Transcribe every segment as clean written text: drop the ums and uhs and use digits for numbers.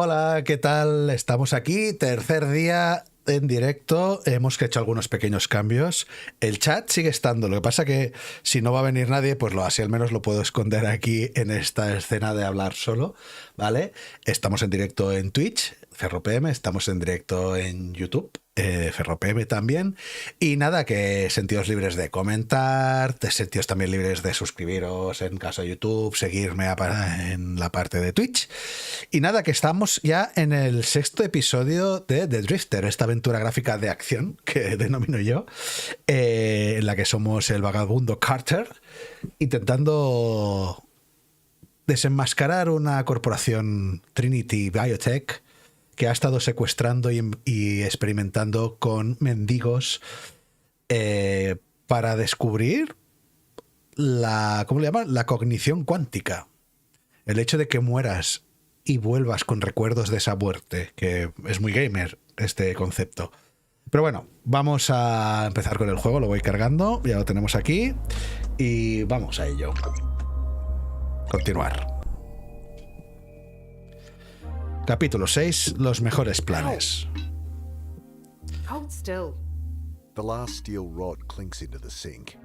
Hola, ¿qué tal? Estamos aquí, tercer día en directo. Hemos hecho algunos pequeños cambios. El chat sigue estando. Lo que pasa que si no va a venir nadie, pues así al menos lo puedo esconder aquí en esta escena de hablar solo, ¿vale? Estamos en directo en Twitch, FerroPM, estamos en directo en YouTube, FerroPM también. Y nada, que sentidos libres de comentar, sentidos también libres de suscribiros en caso de YouTube, seguirme en la parte de Twitch. Y nada, que estamos ya en el 6º episodio de The Drifter, esta aventura gráfica de acción que denomino yo, en la que somos el vagabundo Carter intentando desenmascarar una corporación, Trinity Biotech, que ha estado secuestrando y experimentando con mendigos para descubrir ¿cómo le llaman? La cognición cuántica. El hecho de que mueras y vuelvas con recuerdos de esa muerte, que es muy gamer este concepto. Pero bueno, vamos a empezar con el juego, lo voy cargando, ya lo tenemos aquí y vamos a ello. Continuar. Capítulo 6, los mejores planes. Hold still. The last steel rod clinks into the sink.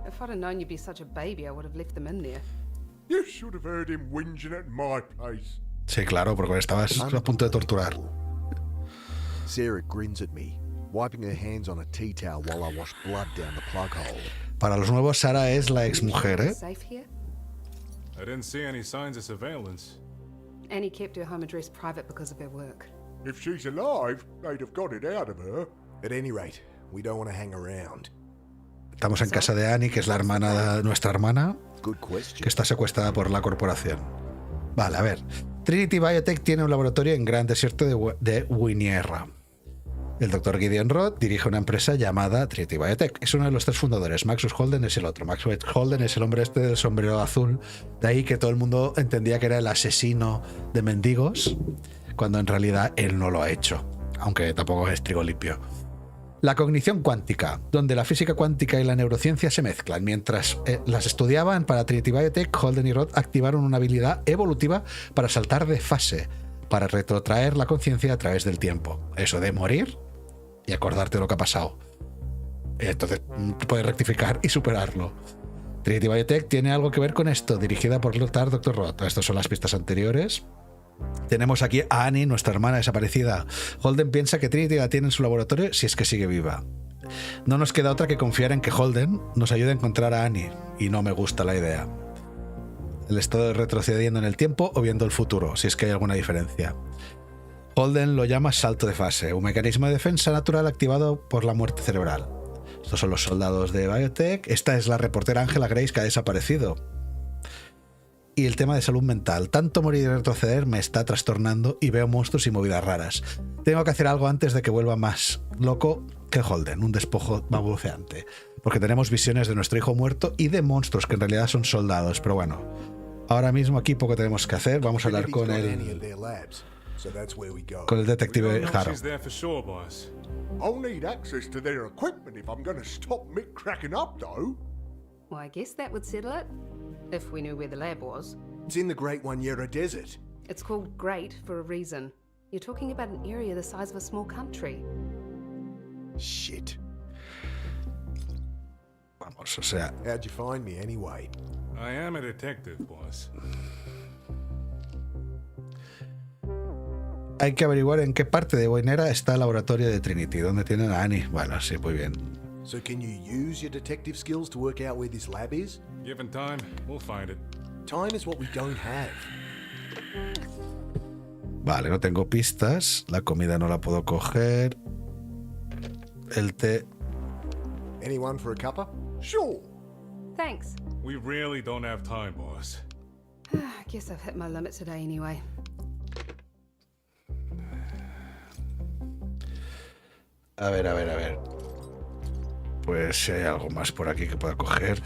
If I'd have known you'd be such a baby, I would have left them in there. You should have heard him whinging at my place. Sí, claro, porque estabas a punto de torturar. Sarah grins at me, wiping her hands on a tea towel while I wash blood down the plug hole. Para los nuevos, Sara es la exmujer, ¿eh? Safe here? I didn't see any signs of surveillance. Annie kept her home address private because of her work. If she's alive, they'd have got it out of her. At any rate, we don't want to hang around. Estamos en casa de Annie, que es la hermana, nuestra hermana, Good question. que está secuestrada por la corporación. Vale, a ver. Trinity Biotech tiene un laboratorio en Gran Desierto de Winierra. El doctor Gideon Roth dirige una empresa llamada Trinity Biotech. Es uno de los 3 fundadores. Maxwell Holden es el otro. Maxwell Holden es el hombre este del sombrero azul. De ahí que todo el mundo entendía que era el asesino de mendigos, cuando en realidad él no lo ha hecho. Aunque tampoco es trigo limpio. La cognición cuántica, donde la física cuántica y la neurociencia se mezclan. Mientras las estudiaban para Trinity Biotech, Holden y Roth activaron una habilidad evolutiva para saltar de fase, para retrotraer la conciencia a través del tiempo. Eso de morir y acordarte de lo que ha pasado. Entonces puedes rectificar y superarlo. Trinity Biotech tiene algo que ver con esto, dirigida por el Dr. Roth. Estas son las pistas anteriores. Tenemos aquí a Annie, nuestra hermana desaparecida. Holden piensa que Trinity la tiene en su laboratorio si es que sigue viva. No nos queda otra que confiar en que Holden nos ayude a encontrar a Annie, y no me gusta la idea. El estado de retrocediendo en el tiempo o viendo el futuro, si es que hay alguna diferencia. Holden lo llama salto de fase, un mecanismo de defensa natural activado por la muerte cerebral. Estos son los soldados de Biotech. Esta es la reportera Angela Grace, que ha desaparecido. Y el tema de salud mental. Tanto morir y retroceder me está trastornando y veo monstruos y movidas raras. Tengo que hacer algo antes de que vuelva más loco que Holden, un despojo balbuceante. Porque tenemos visiones de nuestro hijo muerto y de monstruos que en realidad son soldados. Pero bueno, ahora mismo aquí poco tenemos que hacer. Vamos a hablar con el detective Harrow. I'll need access to their equipment if I'm going to stop Mick cracking up, though. Well, I guess that would settle it. If we knew where the lab was. It's in the Great Wanyera Desert. It's called Great for a reason. You're talking about an area the size of a small country. Shit. Vamos, o sea... How'd you find me anyway? I am a detective, boss. Hay que averiguar en qué parte de Winera está el laboratorio de Trinity, donde tienen a Annie. Bueno, sí, muy bien. So can you use your detective skills to work out where this lab is? Given time, we'll find it. Time is what we don't have. Vale, no tengo pistas. La comida no la puedo coger. El té... Anyone for a cuppa? Sure. Thanks. We really don't have time, boss. I guess I've hit my limit today anyway. A ver. Pues si hay algo más por aquí que pueda coger.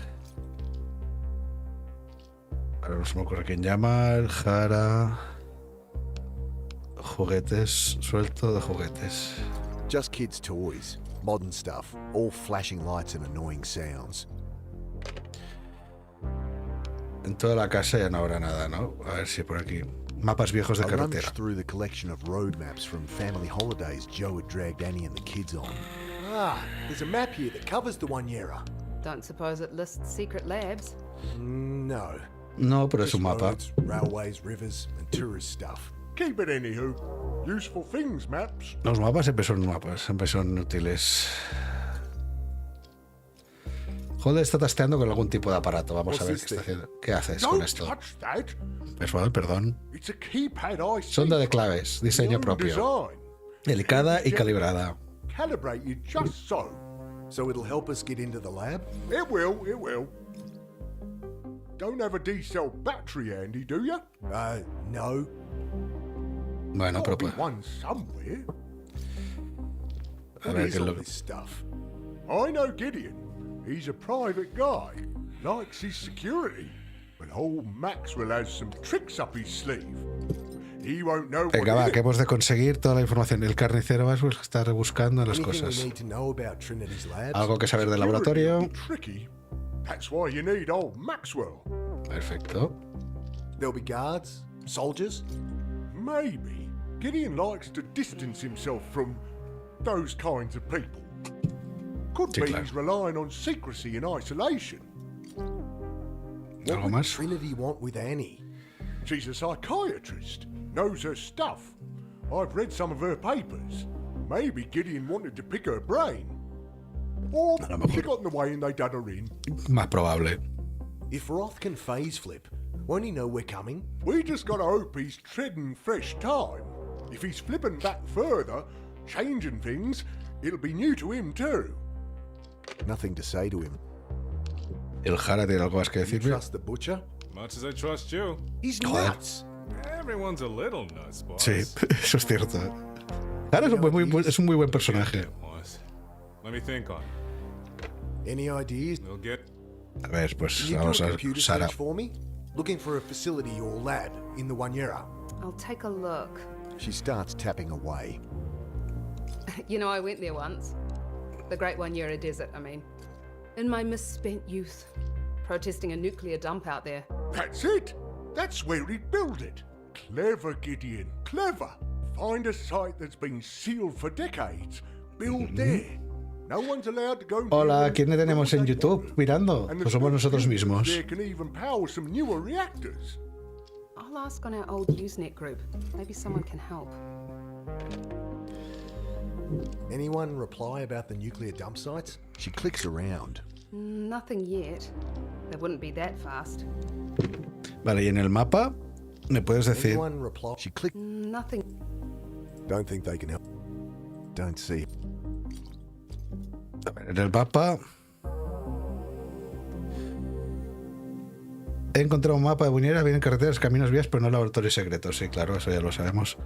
Ahora no se me ocurre quién llamar. Jara. Juguetes. Suelto de juguetes. Just kids' toys. Modern stuff. All flashing lights and annoying sounds. En toda la casa ya no habrá nada, ¿no? A ver si por aquí. mapas viejos de I carretera. rummaged through the collection of road maps from family holidays Joe had dragged Annie and the kids on. Ah, there's a map here that covers the Wanyera. Don't suppose it lists secret labs? No. No, pero es Just un mapa. roads, railways, rivers, and tourist stuff. Keep it anywho. Useful things, maps. Los mapas, siempre son útiles. Holder está tasteando con algún tipo de aparato. Vamos a ver qué está haciendo. ¿Qué haces con Don't esto? touch that. Perdón. It's a keypad I see. Sonda de claves, diseño One propio. design. Delicada y calibrada. Calibrated just so. So it'll help us get into the lab? It will, it will. Don't have a D-cell battery handy, do you? No. Bueno, pero Gotta be pues, one somewhere. a What ver is qué es all lo this stuff? I know Gideon. He's a private guy. Likes his security. But old Maxwell has some tricks up his sleeve. He won't know Venga, what va, it que is. hemos de conseguir toda la información. El carnicero va a estar rebuscando las Anything we cosas. need to know about Trinity's labs? Algo que saber del Security laboratorio. will be tricky. That's why you need old Maxwell. Perfecto. There'll be guards? Soldiers? Maybe. Gideon likes to distance himself from those kinds of people. Could Sí, be claro. he's relying on secrecy and isolation. What ¿Algo would más? Trinity want with Annie? She's a psychiatrist, knows her stuff. I've read some of her papers. Maybe Gideon wanted to pick her brain. Or A lo mejor. she got in the way and they done her in. Más probable. If Roth can phase flip, won't he know we're coming? We just gotta hope he's treading fresh time. If he's flipping back further, changing things, it'll be new to him too. Nothing to say to him. ¿El Jara tiene algo más que You decirme? trust the butcher? Much as I trust you. He's Joder. nuts. Everyone's a little nuts, boss. Sí, eso es cierto. Jara es un muy buen personaje. Boss. Let me think on it. Any ideas? We'll get... A ver, pues Can you do vamos a a ver. computer Sara. search for me? Looking for a facility or lab in the Wanyera. I'll take a look. She starts tapping away. You know, I went there once. The Great Wanyera Desert, I mean. In my misspent youth. Protesting a nuclear dump out there. That's it. That's where he'd build it. Clever, Gideon. Clever. Find a site that's been sealed for decades. Build there. No one's allowed to go Hola, near it ¿quién le tenemos en until they YouTube want it. mirando? And the Pues somos nosotros computers mismos. there can even power some newer reactors. I'll ask on our old Usenet group. Maybe someone can help. Anyone reply about the nuclear dump sites? She clicks around. Nothing yet. They wouldn't be that fast. Vale, y en el mapa, ¿me puedes decir? Anyone reply? She clicks. Nothing. Don't think they can help. Don't see. A ver, en el mapa. He encontrado un mapa de Buñera, vienen carreteras, caminos, vías, pero no laboratorios secretos. Sí, claro, eso ya lo sabemos.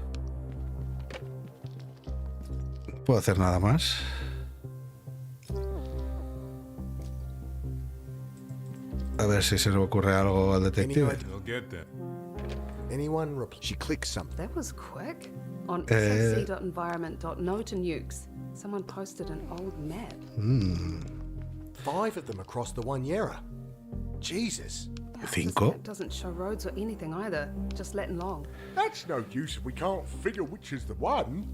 No puedo hacer nada más. A ver si se le ocurre algo al detective. We'll get there. Anyone reply? She clicks something. That was quick. On Eh. soc.environment.no to nukes, someone posted an old map. 5 of them across the Wanyera. Jesus. Cinco. It doesn't show roads or anything either. Just Latin long. That's no use if we can't figure which is the one.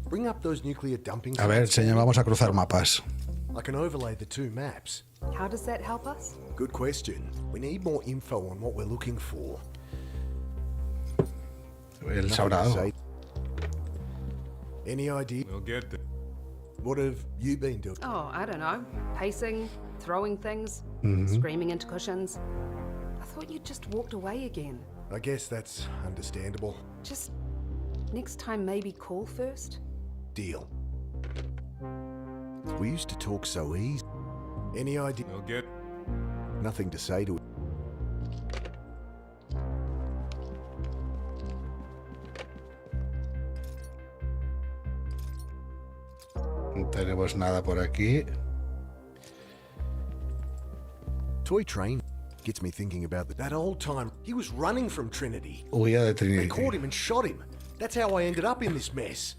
Bring up those nuclear dumping A ver, sites. señor, vamos a cruzar mapas. I can overlay the 2 maps. How does that help us? Good question. We need more info on what we're looking for. Él sabrá algo. Say, Any idea? We'll get there. What have you been doing? Oh, I don't know. Pacing, throwing things, screaming into cushions. I thought you'd just walked away again. I guess that's understandable. Just next time, maybe call first? Deal. we used to talk so easy. Any idea? We'll get... Nothing to say to it. No tenemos nada por aquí. Toy train gets me thinking about That old time, he was running from Trinity. Huida de They Trinity. caught him and shot him. That's how I ended up in this mess.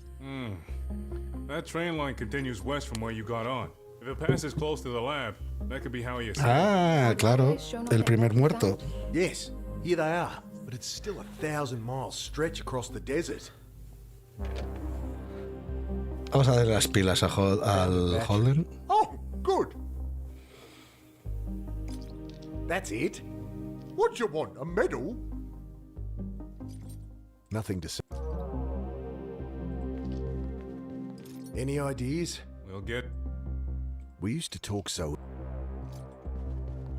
That train line continues west from where you got on. If it passes close to the lab, that could be how you escaped. Ah, claro. El primer muerto. Yes, Here they are, but it's still a 1,000-mile stretch across the desert. Vamos a darle las pilas a al Holden. Oh, good. That's it? What do you want, a medal? Nothing to say. Any ideas? We'll get... We used to talk so.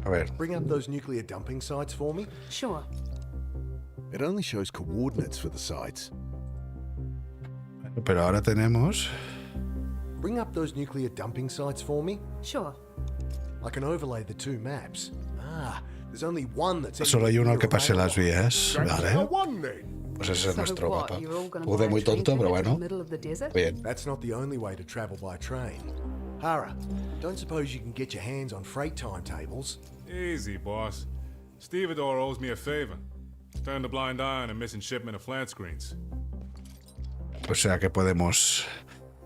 A ver. Bring up those nuclear dumping sites for me? Sure. It only shows coordinates for the sites. Pero ahora tenemos... Bring up those nuclear dumping sites for me? Sure. I can overlay the two maps. Ah, there's only one that's... Solo hay uno al que anywhere pase las available. vías. That's our Vale. one then. Pues ese es So nuestro what, mapa. you're all gonna Pude buy a muy train tonto, pero ticket to the bueno. middle of the desert? Bien. That's not the only way to travel by train. Hara, don't suppose you can get your hands on freight timetables? Easy, boss. Stevedore owes me a favor. Turned a blind eye on a missing shipment of flat screens. O sea que podemos...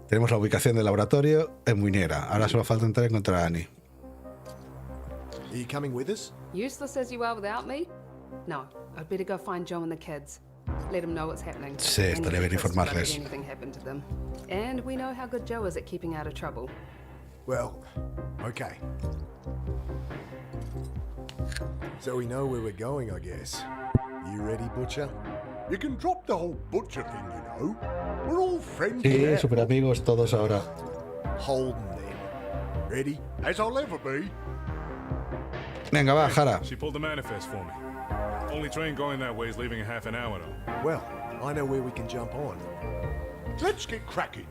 Tenemos la ubicación del laboratorio en Muñera. Ahora solo falta entrar y encontrar a Annie. Are you coming with us? Useless as you are without me? No, I'd better go find Joe and the kids. Let them know what's happening. Sí, estaría bien informarles. Anything happened to them. And we know how good Joe is at keeping out of trouble. Well, okay. So we know where we're going, I guess. You ready, Butcher? You can drop the whole butcher thing, you know. We're all friends Sí, now. super amigos todos ahora. Holden, then. Ready? As I'll ever be. Venga, va, Jara. She pulled the manifest for me. Only train going that way is leaving in half an hour, though. Well, I know where we can jump on. Let's get cracking.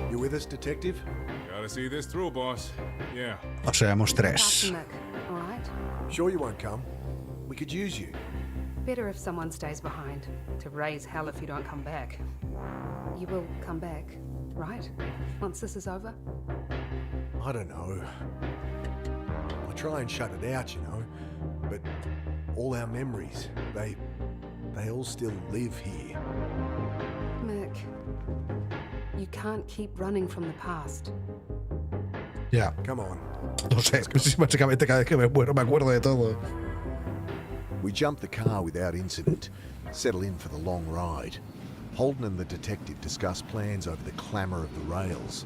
You with us, Detective? Gotta see this through, boss. Yeah. O seamos tres. After Nick, all right? Sure you won't come? We could use you. Better if someone stays behind. To raise hell if you don't come back. You will come back, right? Once this is over? I don't know. I try and shut it out, you know. But all our memories, they all still live here. Mick, you can't keep running from the past. Ya. Come on. No sé, sí, básicamente cada vez que me muero me acuerdo de todo. We jump the car without incident, settle in for the long ride. Holden and the detective discuss plans over the clamour of the rails,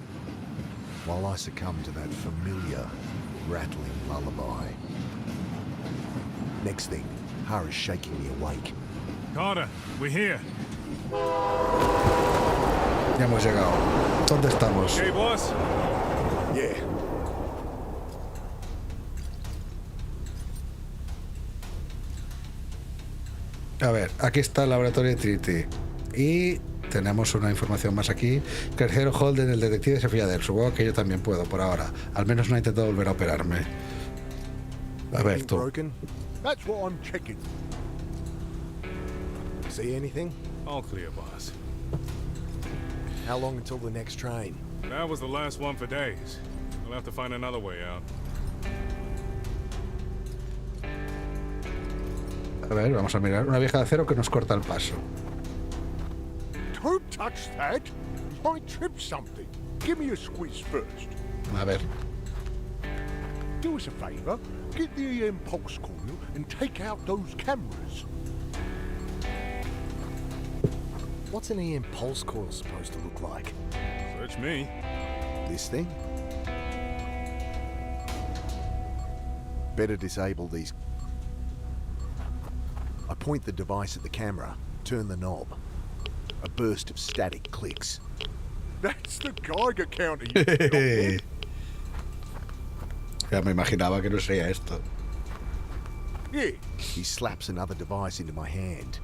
while I succumb to that familiar, rattling lullaby. Next thing, Hara's shaking me awake. Carter, we're here. Ya hemos llegado. ¿Dónde estamos? Hey, boss. Yeah. A ver, aquí está el laboratorio de Trinity. Y tenemos una información más aquí. Que el señor Holden, el detective, se fía de él. Supongo que yo también puedo, por ahora. Al menos no ha intentado volver a operarme. A ver, Anything tú. broken? That's what I'm checking. See anything? All clear, boss. How long until the next train? That was the last one for days. We'll have to find another way out. A ver, vamos a mirar. Una vieja de acero que nos corta el paso. Don't touch that. Might trip something. Give me a squeeze first. A ver. Do us a favour. Get the EM pulse coil and take out those cameras. What's an EM pulse coil supposed to look like? Search me. This thing? Better disable these. I point the device at the camera, turn the knob. A burst of static clicks. That's the Geiger counter. You idiot. Ya me imaginaba que no sería esto. Yeah. He slaps another device into my hand.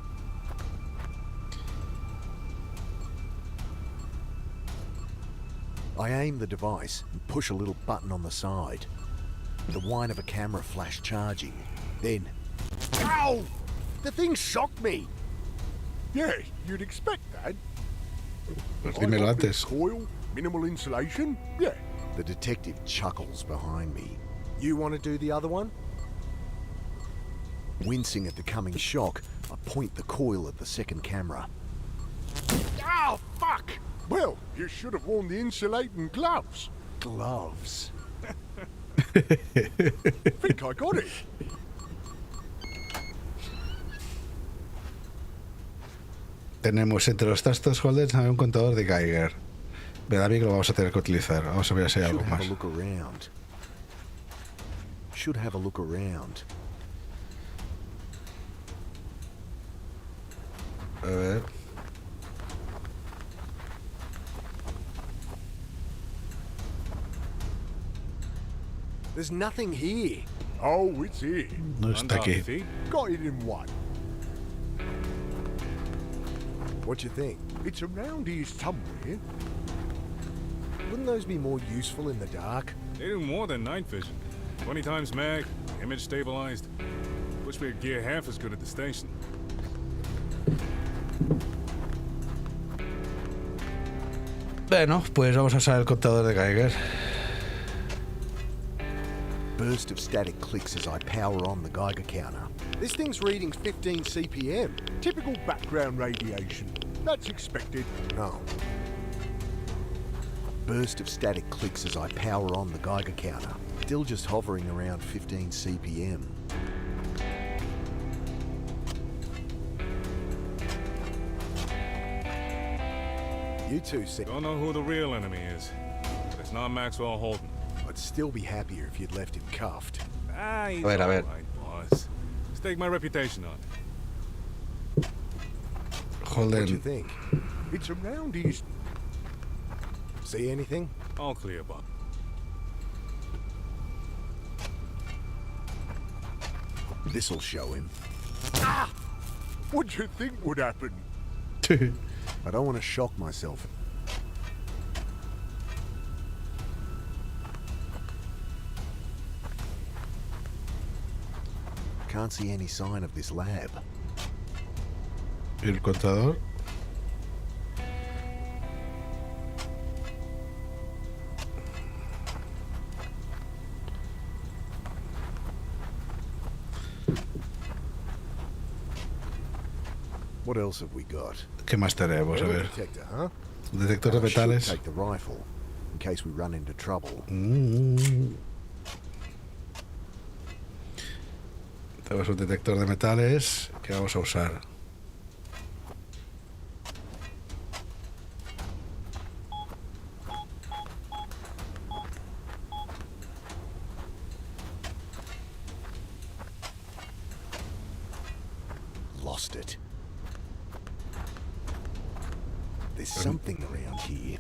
I aim the device and push a little button on the side. The whine of a camera flash charging. Then, Ow! The thing shocked me. Yeah, you'd expect that. Pues High dímelo voltage antes. Coil, minimal insulation. Yeah. the detective chuckles behind me. You want to do the other one? Wincing at the coming shock, I point the coil at the second camera. Oh, fuck! Well, you should have worn the insulating gloves. Gloves. Think I got it. Tenemos entre los trastos holders un contador de Geiger. Me da a mí que lo vamos a tener que utilizar. Vamos a ver si hay algo más. Should have a look around. A ver. There's nothing here. Oh, it's here. No está aquí. Got it in one. What do you think? It's around here somewhere. Wouldn't those be more useful in the dark? They do more than night vision. 20 times mag, image stabilized. Wish we could gear half as good at the station. Bueno, pues vamos a usar el contador de Geiger. Burst of static clicks as I power on the Geiger counter. This thing's reading 15 CPM. Typical background radiation. That's expected. No. Burst of static clicks as I power on the Geiger counter. Still just hovering around 15 CPM. You two said Don't know who the real enemy is, but it's not Maxwell Holden. I'd still be happier if you'd left him cuffed. Ah, he's A ver. alright, boss. Stake my reputation on it. What do you Holden. think? It's around here. See anything? All clear, Bob. This'll show him. What do you think would happen? I don't want to shock myself. Can't see any sign of this lab. ¿Y el contador? What else have we got? ¿Qué más tenemos? A Metal ver. detector, huh? Un detector de I should metales. take the rifle in case we run into trouble. Tenemos un detector de metales que vamos a usar. Lost it. There's something around here.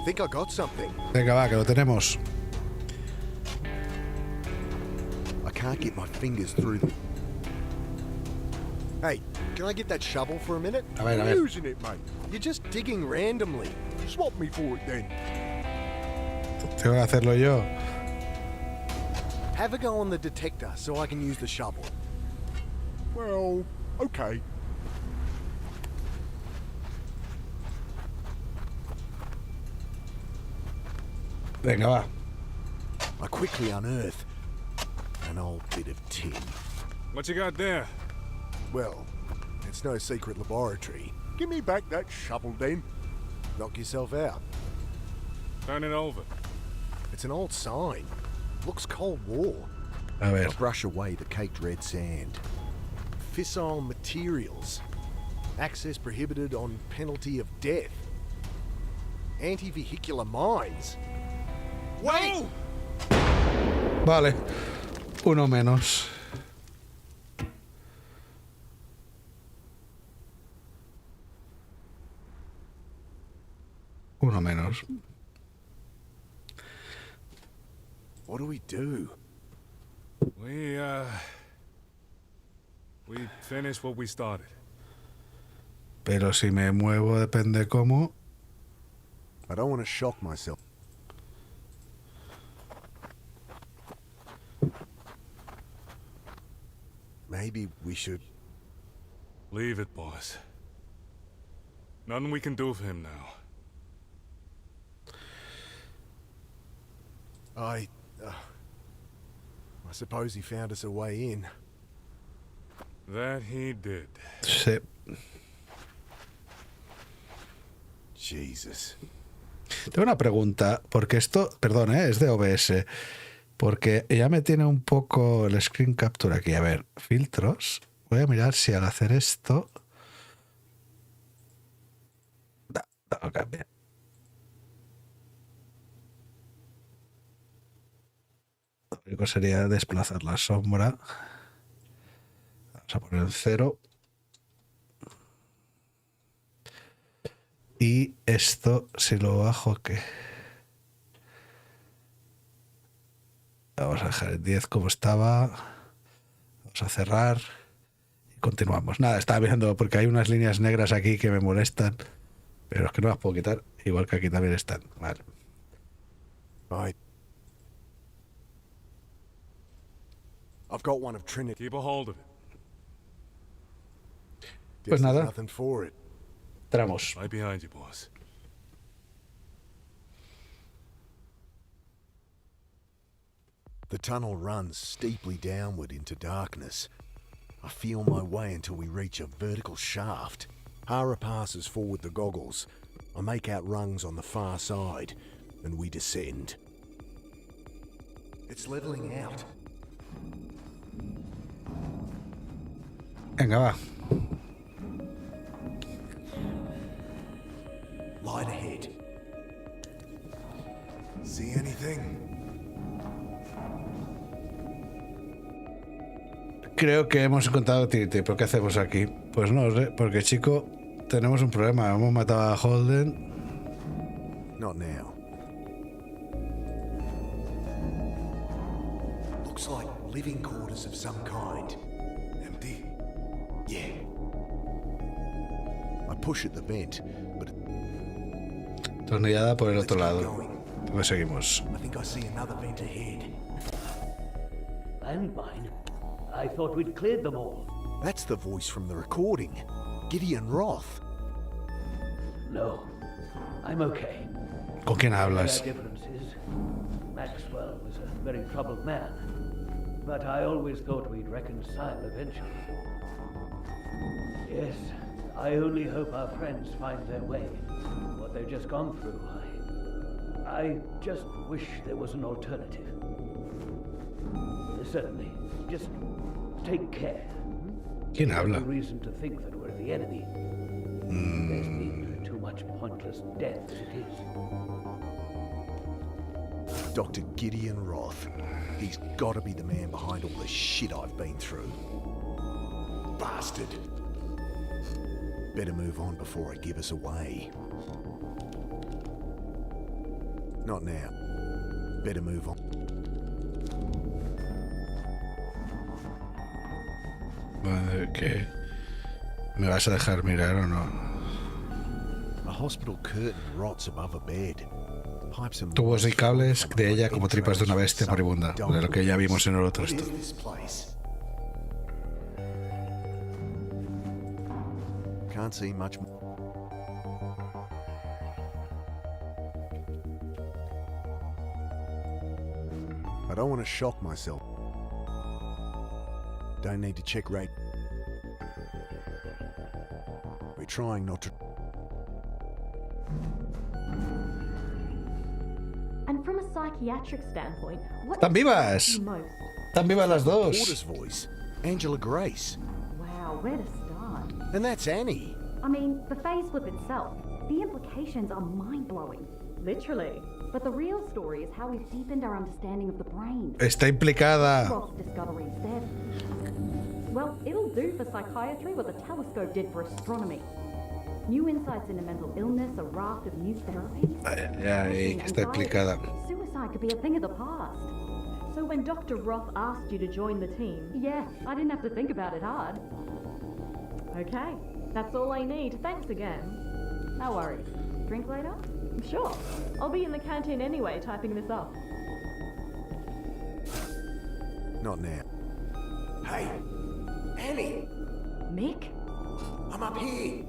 Think I got something. Venga, va, que lo tenemos. I can't get my fingers through the... Hey, can I get that shovel for a minute? A ver, a ver. Using it, mate. You're just digging randomly. Swap me for it then. Tengo que hacerlo yo. Have a go on the detector so I can use the shovel. Well, okay. Venga, va. I quickly unearth an old bit of tin. What you got there? Well, it's no secret laboratory. Give me back that shovel then. Knock yourself out. Turn it over. It's an old sign. Looks Cold War. A ver. I brush away the caked red sand. Fissile materials. Access prohibited on penalty of death. Anti-vehicular mines. Wait! Vale. Uno menos. Uno menos. What do we do? We finished what we started. Pero si me muevo depende cómo. I don't want to shock myself. Maybe we should... Leave it, boss. Nothing we can do for him now. I suppose he found us a way in. That he did. Sí. Jesus. Tengo una pregunta, porque esto, perdón, es de OBS, porque ya me tiene un poco el screen capture aquí. A ver, filtros. Voy a mirar si al hacer esto... No cambia. Lo único sería desplazar la sombra. Vamos a poner el 0. Y esto, si lo bajo, ¿qué? Vamos a dejar el 10 como estaba. Vamos a cerrar. Y continuamos. Nada, estaba mirando porque hay unas líneas negras aquí que me molestan. Pero es que no las puedo quitar. Igual que aquí también están. Vale. I've got one of Trinity. Keep a hold of it. Pues nada. Nothing for it. Entramos. Right behind you, boss. The tunnel runs steeply downward into darkness. I feel my way until we reach a vertical shaft. Hara passes forward the goggles. I make out rungs on the far side, and we descend. It's leveling out. Venga, va. Light ahead. See anything? Creo que hemos encontrado Trinity. ¿Pero qué hacemos aquí? Pues no sé, porque chico, tenemos un problema. Hemos matado a Holden. Not now. Looks like living quarters of some kind. Empty? Yeah. I push at the vent, but Tornillada por el let's otro keep lado. going. Pues seguimos. I think I see another vent ahead. Landmine? I thought we'd cleared them all. That's the voice from the recording. Gideon Roth. No, I'm okay. ¿Con quién Their hablas? difference is Maxwell was a very troubled man, but I always thought we'd reconcile eventually. Yes, I only hope our friends find their way. What they've just gone through, I just wish there was an alternative. Certainly, just take care. ¿Quién habla? No reason to think that we're the enemy. There's been too much pointless death as it is. Dr. Gideon Roth. He's got to be the man behind all the shit I've been through. Bastard. Better move on before I give us away. Not now. Better move on. Vale, ¿qué? ¿Me vas a dejar mirar o no? A hospital curtain rots above a bed. Pipes and Tubos y cables de ella como tripas de una bestia moribunda, de lo que ya vimos en el otro What is estudio. this place? Can't see much. I don't want to shock myself. Don't need to check rate. We're trying not to. And from a psychiatric standpoint, what ¡Están vivas! most? ¡Están vivas las dos! Porter's voice, Angela Grace, Wow, where to start? and that's Annie. I mean, the phase flip itself, the implications are mind-blowing. Literally. But the real story is how we've deepened our understanding of the brain. Está implicada. Roth's discovery instead. Well, it'll do for psychiatry what the telescope did for astronomy. New insights into mental illness, a raft of new therapies. Ay, ay, está implicada. Suicide could be a thing of the past. So when Dr. Roth asked you to join the team, Yeah, I didn't have to think about it hard. okay, that's all I need. Thanks again. No worries. Drink later? Sure, I'll be in the canteen anyway, typing this up. Not now. Hey, Annie! Mick? I'm up here!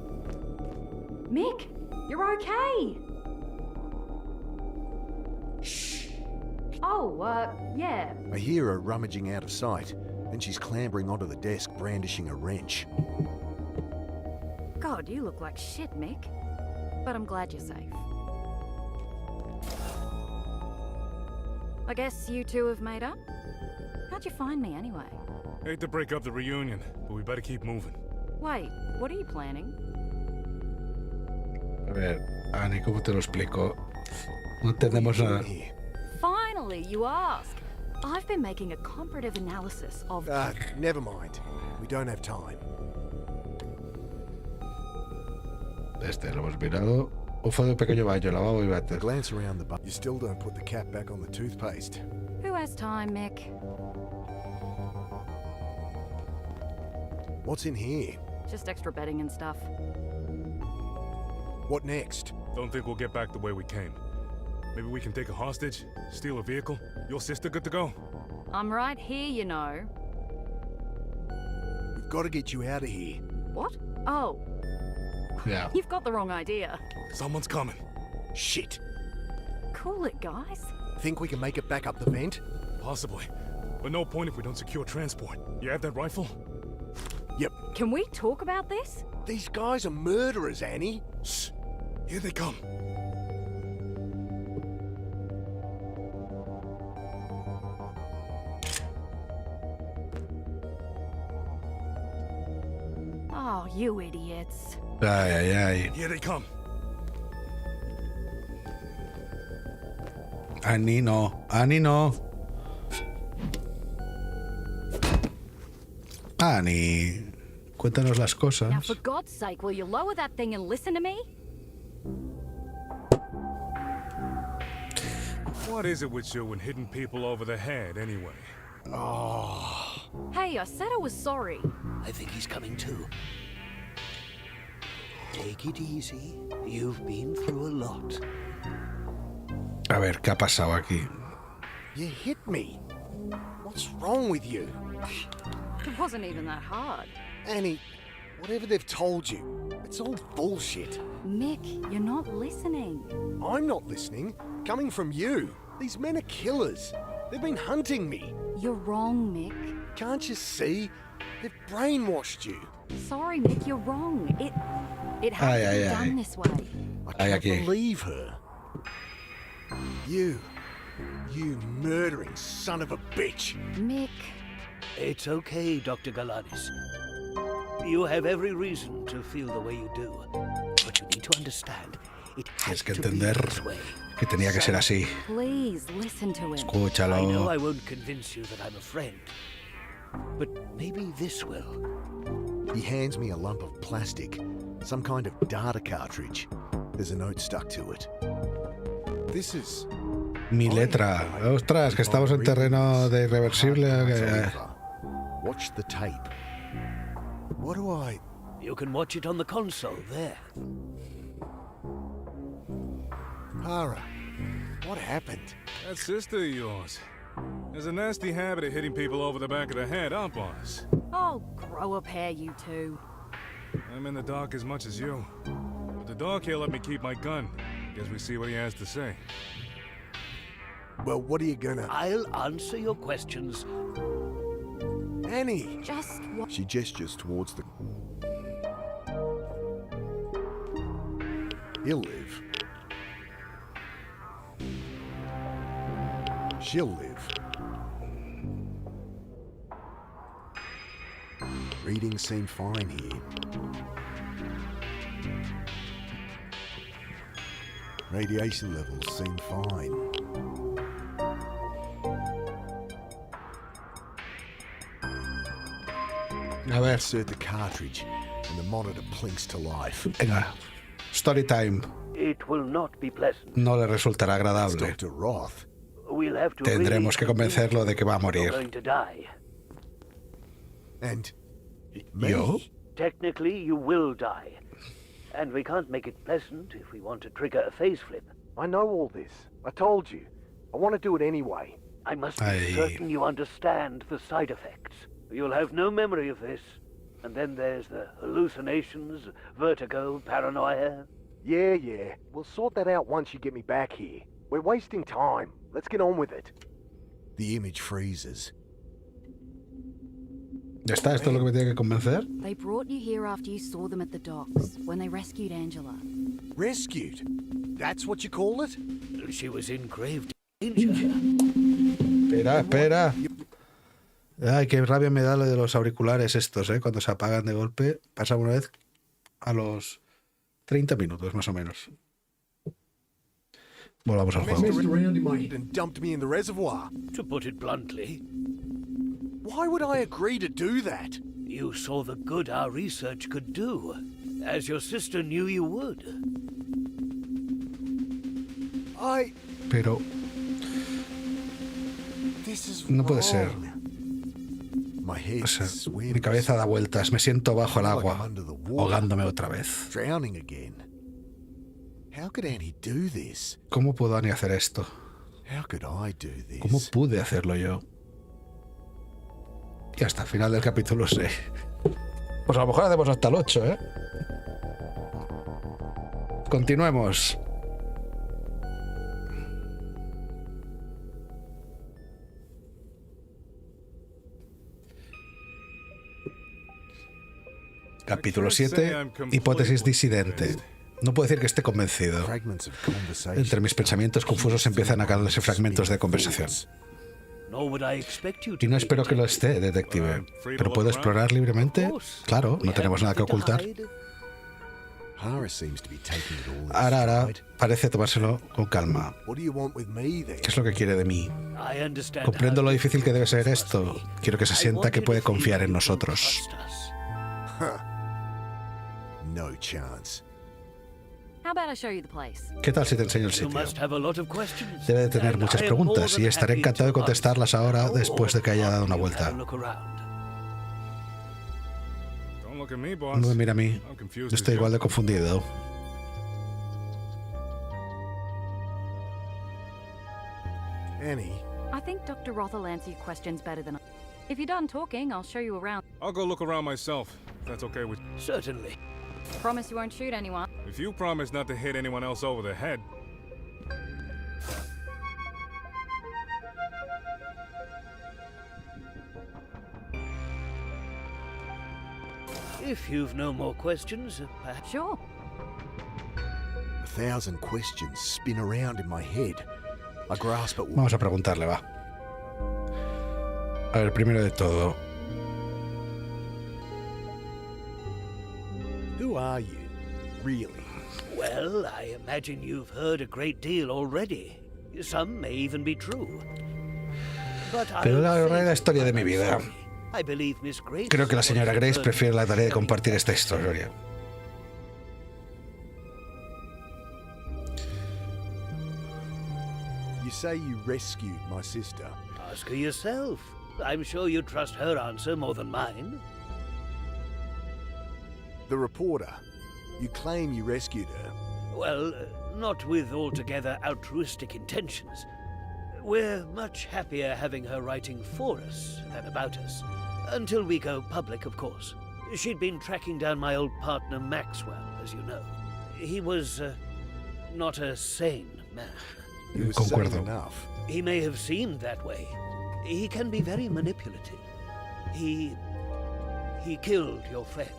Mick, you're okay. Shh! Oh, yeah. I hear her rummaging out of sight, and she's clambering onto the desk brandishing a wrench. God, you look like shit, Mick. But I'm glad you're safe. I guess you two have made up? How'd you find me anyway? Hate to break up the reunion, but we better keep moving. Wait, what are you planning? A ver, Annie, ¿cómo te lo explico? No entendemos nada. Here. Finally, you ask. I've been making a comparative analysis of... Never mind. We don't have time. Lo hemos mirado. O fue de un pequeño baño, lavabo y I váter. glance around the bar. You still don't put the cap back on the toothpaste. Who has time, Mick? What's in here? Just extra bedding and stuff. What next? Don't think we'll get back the way we came. Maybe we can take a hostage, steal a vehicle. Your sister good to go? I'm right here, you know. We've got to get you out of here. What? Oh, Ya. you've got the wrong idea. Someone's coming. Shit. Cool it, guys. Think we can make it back up the vent? Possibly. But no point if we don't secure transport. You have that rifle? Yep. Can we talk about this? These guys are murderers, Annie. Shh. Here they come. Oh, you idiots. Ay, ay, ay. Here they come. Annie no. Annie no. Annie, cuéntanos las cosas. Now, for God's sake, will you lower that thing and listen to me? What is it with you and hitting people over the head, anyway? Hey, I said I was sorry. I think he's coming too. Take it easy. You've been through a lot. A ver, ¿qué ha pasado aquí? You hit me. What's wrong with you? It wasn't even that hard. Annie, whatever they've told you, it's all bullshit. Mick, you're not listening. I'm not listening. Coming from you. These men are killers. They've been hunting me. You're wrong, Mick. Can't you see? They've brainwashed you. Sorry, Mick, you're wrong. It had to be done this way. I Ay, can't aquí. believe her. You murdering son of a bitch. Mick, It's okay, Dr. Galanis. You have every reason to feel the way you do. But you need to understand, it has Tienes que to be entender this way. que tenía que ser así. please listen to him. I know Escúchalo. I won't convince you that I'm a friend. But maybe this will. He hands me a lump of plastic, some kind of data cartridge. There's a note stuck to it. This is... Mi letra. Ostras, que estamos en terreno de irreversible. Watch the tape. What do I... You can watch it on the console there. Hara, what happened? That sister of yours has a nasty habit of hitting people over the back of the head, huh, boss? Oh, grow a pair, you two. I'm in the dark as much as you. But the dog here let me keep my gun. Guess we see what he has to say. Well, what are you gonna... I'll answer your questions. Annie! Just what? She gestures towards the... He'll live. She'll live. Readings seem fine here. Radiation levels seem fine. A ver, Insert the cartridge and the monitor plinks to life. venga. Story time. It will not be pleasant. No le resultará It's agradable. Dr. Roth. We'll have to Tendremos que really convencerlo de que va a you're morir. going to die. And... me? ¿Yo? Technically, you will die. And we can't make it pleasant if we want to trigger a phase flip. I know all this. I told you. I want to do it anyway. I must be Aye. certain you understand the side effects. You'll have no memory of this. And then there's the hallucinations, vertigo, paranoia. Yeah. We'll sort that out once you get me back here. We're wasting time. Let's get on with it. The image freezes. ¿Ya está? ¿Esto es lo que me tiene que convencer? They brought you here after you saw them at the docks, when they rescued Angela. Rescued? That's what you call it? She was in grave danger. Espera. Ay, qué rabia me da lo de los auriculares estos, ¿eh? Cuando se apagan de golpe. Pasa una vez a los 30 minutos, más o menos. Volvamos al juego. And dumped me in the reservoir. To put it bluntly, Why would I agree to do that? you saw the good our research could do, as your sister knew you would. Pero This is no puede ser. My head O sea, swims. mi cabeza da vueltas. Me siento bajo el agua, I'm under the water. ahogándome otra vez. Drowning again. How could Annie do this? ¿Cómo puedo ni hacer esto? How could I do this? ¿Cómo pude hacerlo yo? Y hasta el final del capítulo 6. Pues a lo mejor hacemos hasta el 8, ¿eh? Continuemos. Capítulo 7. Hipótesis disidente. No puedo decir que esté convencido. Fragments of conversation. Entre mis pensamientos confusos empiezan a caerse fragmentos de conversación. Nor would I expect you to Y no be espero que lo esté, detective. ¿Pero puedo explorar libremente? Claro, no tenemos nada que ocultar. Hara seems to be taking it all in Ara stride. parece tomárselo con calma. What do you want with me then? ¿Qué es lo que quiere de mí? I understand Comprendo how lo difícil que debe ser trust esto. me. Quiero que se I sienta want que you puede to feel confiar en you can nosotros. trust us. No chance. How about I show you the place? ¿Qué tal si te enseño el You sitio? must have a lot of questions. Debe de tener and muchas I am more preguntas than y estaré happy encantado de to contestarlas answer ahora them después de que haya dado una after you've had vuelta. a look around. Don't look at me, boss. No me mira a mí. I'm confused Yo estoy as igual de you. confundido. Annie, I think Dr. Roth will answer your questions better than I. If you're done talking, I'll show you around. I'll go look around myself, if that's okay with you. Certainly. Promise you won't shoot anyone. If you promise not to hit anyone else over the head, If you've no more questions, perhaps. Sure. 1,000 questions spin around in my head. I grasp at one. Vamos a preguntarle, va. A ver, primero de todo, Who are you? Really? Well, I imagine you've heard a great deal already. Some may even be true. But pero I'll la say verdadera historia de mi I'm vida. sorry. I believe Miss Grace Creo que la señora wants to Grace learn prefiere la tarea de sharing compartir esta that. historia. You say you rescued my sister. Ask her yourself. I'm sure you trust her answer more than mine. The reporter. You claim you rescued her. Well, not with altogether altruistic intentions. We're much happier having her writing for us than about us. Until we go public, of course. She'd been tracking down my old partner Maxwell, as you know. He was not a sane man. He was Concuerdo. sane enough. He may have seemed that way. He can be very manipulative. He killed your friend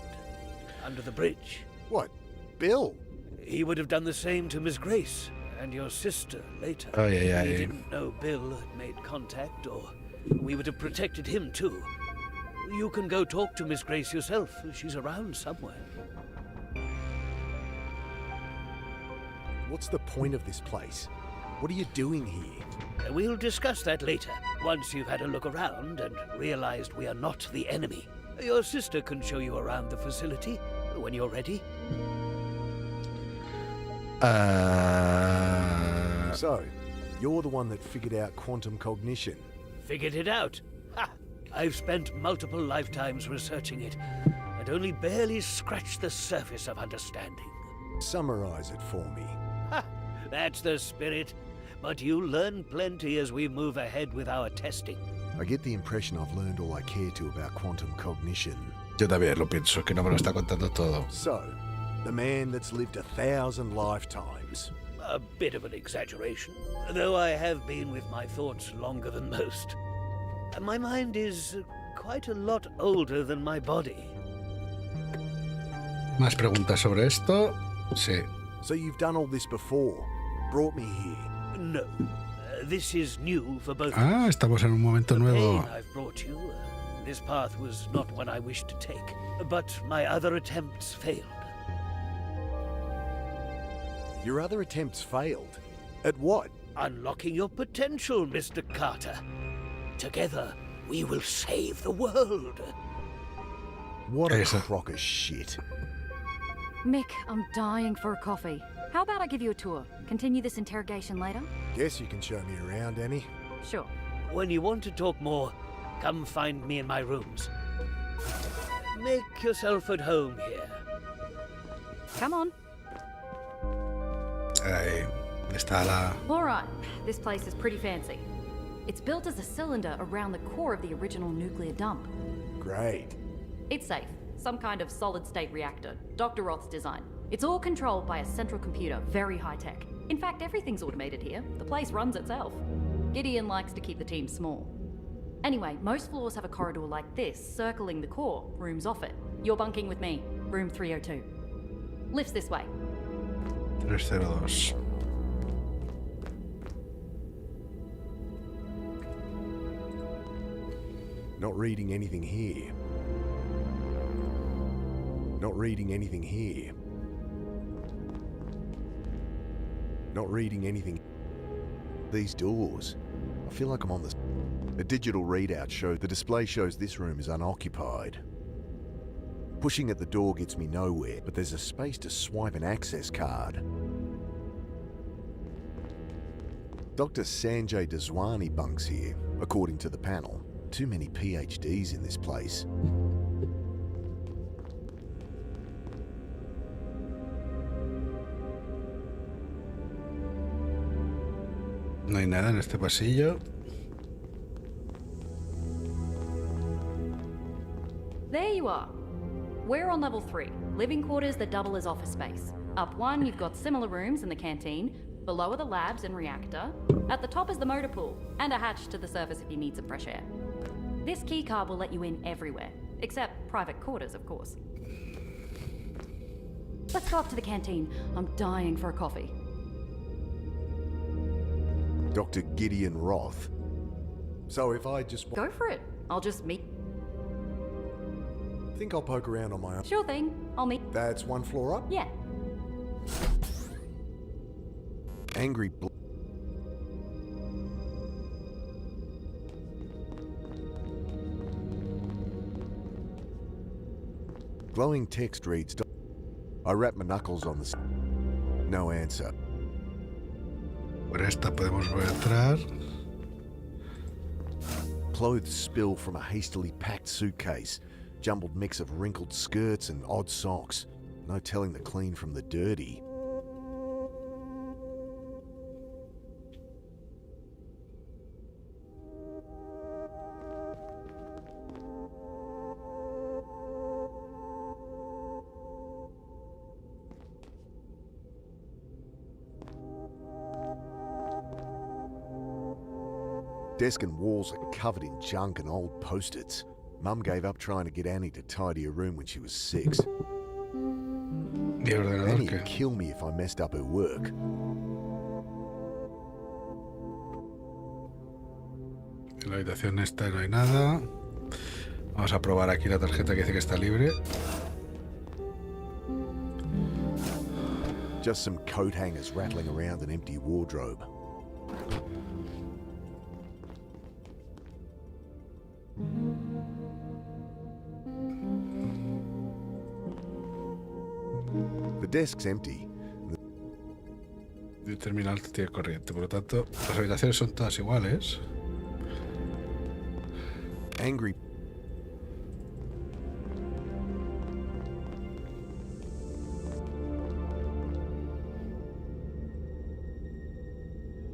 under the bridge. What? Bill? He would have done the same to Miss Grace and your sister later. Ay, ay, ay. We didn't know Bill had made contact, or we would have protected him too. You can go talk to Miss Grace yourself. She's around somewhere. What's the point of this place? What are you doing here? We'll discuss that later, once you've had a look around and realized we are not the enemy. Your sister can show you around the facility when you're ready. So, you're the one that figured out quantum cognition. Figured it out. Ha! I've spent multiple lifetimes researching it, and only barely scratched the surface of understanding. Summarize it for me. Ha! That's the spirit. But you'll learn plenty as we move ahead with our testing. I get the impression I've learned all I care to about quantum cognition. Yo también lo pienso, que no me lo está contando todo. So, the man that's lived 1,000 lifetimes. A bit of an exaggeration, though I have been with my thoughts longer than most. My mind is quite a lot older than my body. ¿Más preguntas sobre esto? Sí. So you've done all this before, brought me here. No, this is new for both of Ah, us. estamos en un momento The nuevo. pain I've brought you, this path was not one I wished to take, but my other attempts failed. Your other attempts failed. At what? Unlocking your potential, Mr. Carter. Together, we will save the world. What a Eso. crock of shit. Mick, I'm dying for a coffee. How about I give you a tour? Continue this interrogation later? Guess you can show me around, Annie. Sure. When you want to talk more, come find me in my rooms. Make yourself at home here. Come on. Ahí está la... Alright, this place is pretty fancy. It's built as a cylinder around the core of the original nuclear dump. Great. It's safe. Some kind of solid-state reactor. Dr. Roth's design. It's all controlled by a central computer, very high-tech. In fact, everything's automated here. The place runs itself. Gideon likes to keep the team small. Anyway, most floors have a corridor like this, circling the core, rooms off it. You're bunking with me, room 302. Lifts this way. 302. Not reading anything here. Not reading anything here. Not reading anything. These doors. I feel like I'm on the... A digital readout shows the display shows this room is unoccupied. Pushing at the door gets me nowhere, but there's a space to swipe an access card. Dr. Sanjay Daswani bunks here, according to the panel. Too many PhDs in this place. No hay nada en este pasillo. There you are. We're on level 3. Living quarters that double as office space. Up one, you've got similar rooms in the canteen. Below are the labs and reactor. At the top is the motor pool, and a hatch to the surface if you need some fresh air. This keycard will let you in everywhere, except private quarters, of course. Let's go up to the canteen. I'm dying for a coffee. Dr. Gideon Roth. So if I just... Go for it. I'll just meet... think I'll poke around on my own. Sure thing. I'll meet... That's one floor up? Yeah. Angry glowing text reads, I wrap my knuckles on the... No answer. Por esta podemos entrar. Clothes spill from a hastily packed suitcase. Jumbled mix of wrinkled skirts and odd socks. No telling the clean from the dirty. Desk and walls are covered in junk and old post-its. Mum gave up trying to get Annie to tidy her room when she was 6. ¿Y el ordenador Annie qué? would kill me if I messed up her work. En la habitación esta no hay nada. Vamos a probar aquí la tarjeta que dice que está libre. Just some coat hangers rattling around an empty wardrobe. The desk's empty. El terminal tiene corriente, por lo tanto, las habitaciones son todas iguales. Angry.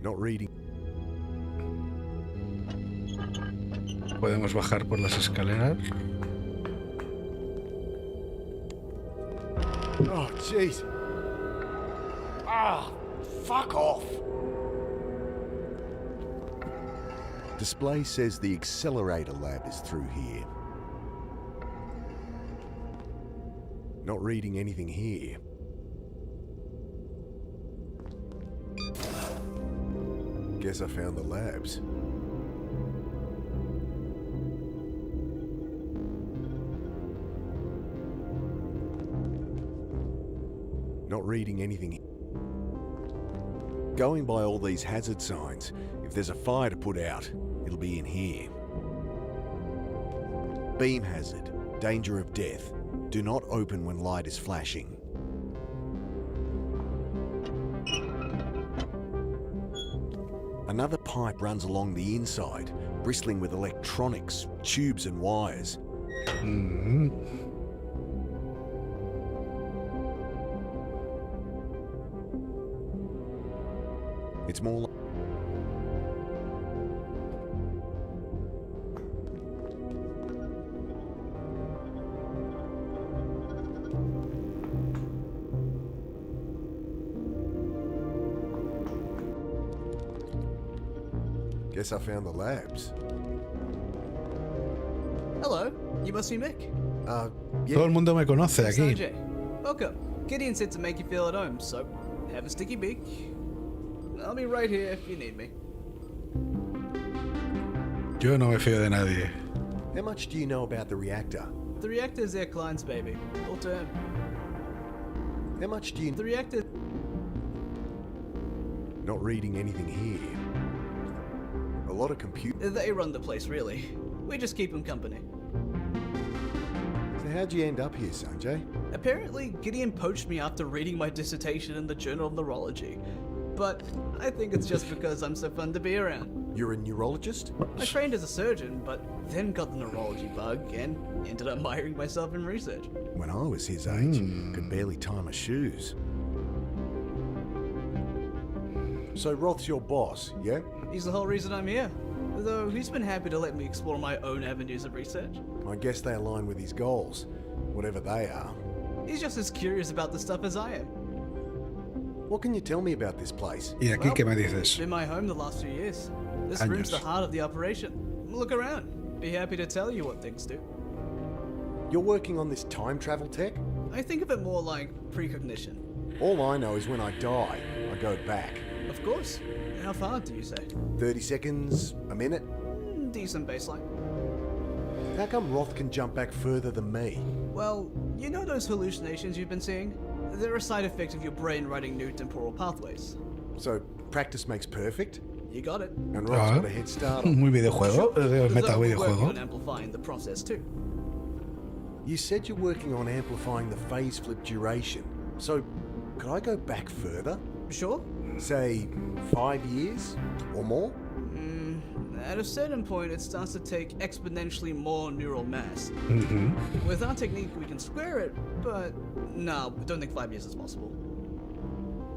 Not reading. Podemos bajar por las escaleras. Oh, jeez. Ah, fuck off. Display says the accelerator lab is through here. Not reading anything here. Guess I found the labs. Not reading anything. Going by all these hazard signs, if there's a fire to put out, it'll be in here. Beam hazard. Danger of death. Do not open when light is flashing. Another pipe runs along the inside, bristling with electronics, tubes and wires. It's more like... Guess I found the labs. Hello, you must be Mick. Yeah. Todo el mundo me conoce It's aquí. RJ. Welcome. Gideon said to make you feel at home, so have a sticky beak. I'll be right here if you need me. Yo no me fío de nadie. How much do you know about the reactor? The reactor's their client's baby. All to him. How much do you... The reactor... Not reading anything here. A lot of compute... They run the place, really. We just keep them company. So how'd you end up here, Sanjay? Apparently, Gideon poached me after reading my dissertation in the Journal of Neurology. But I think it's just because I'm so fun to be around. You're a neurologist? I trained as a surgeon, but then got the neurology bug and ended up miring myself in research. When I was his age, could barely tie my shoes. So Roth's your boss, yeah? He's the whole reason I'm here. Though he's been happy to let me explore my own avenues of research. I guess they align with his goals, whatever they are. He's just as curious about this stuff as I am. What can you tell me about this place? ¿Y aquí qué me dices? It's been my home the last few years. This Años. room's the heart of the operation. Look around. Be happy to tell you what things do. You're working on this time travel tech? I think of it more like precognition. All I know is when I die, I go back. Of course. How far do you say? 30 seconds, a minute? Decent baseline. How come Roth can jump back further than me? Well, you know those hallucinations you've been seeing? They're a side effect of your brain writing new temporal pathways. So, practice makes perfect? You got it. And Roth's got a head start on. Muy videojuego, meta Though we're working on videojuego. amplifying the process too. You said you're working on amplifying the phase flip duration. So, could I go back further? Sure. Say, 5 years? Or more? At a certain point, it starts to take exponentially more neural mass. With our technique, we can square it, but no, we don't think 5 years is possible.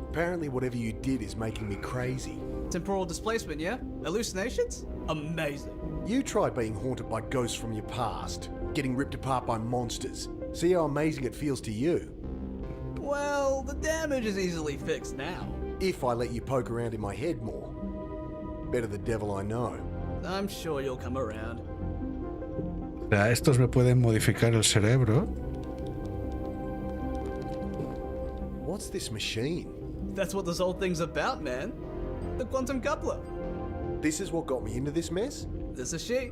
Apparently whatever you did is making me crazy. Temporal displacement, yeah? Hallucinations? Amazing. You try being haunted by ghosts from your past, getting ripped apart by monsters. See how amazing it feels to you. Well, the damage is easily fixed now. If I let you poke around in my head more. Better the devil I know. I'm sure you'll come around. O sea, estos me pueden modificar el cerebro. What's this machine? That's what this whole thing's about, man. The quantum coupler. This is what got me into this mess? This is she.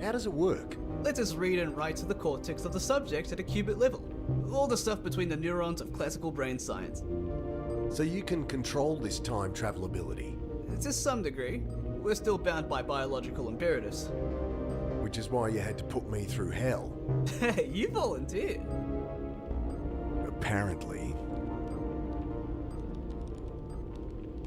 How does it work? Lets us read and write to the cortex of the subject at a qubit level. All the stuff between the neurons of classical brain science. So you can control this time travel ability. To some degree. We're still bound by biological imperatives. Which is why you had to put me through hell. Hey, you volunteered. Apparently.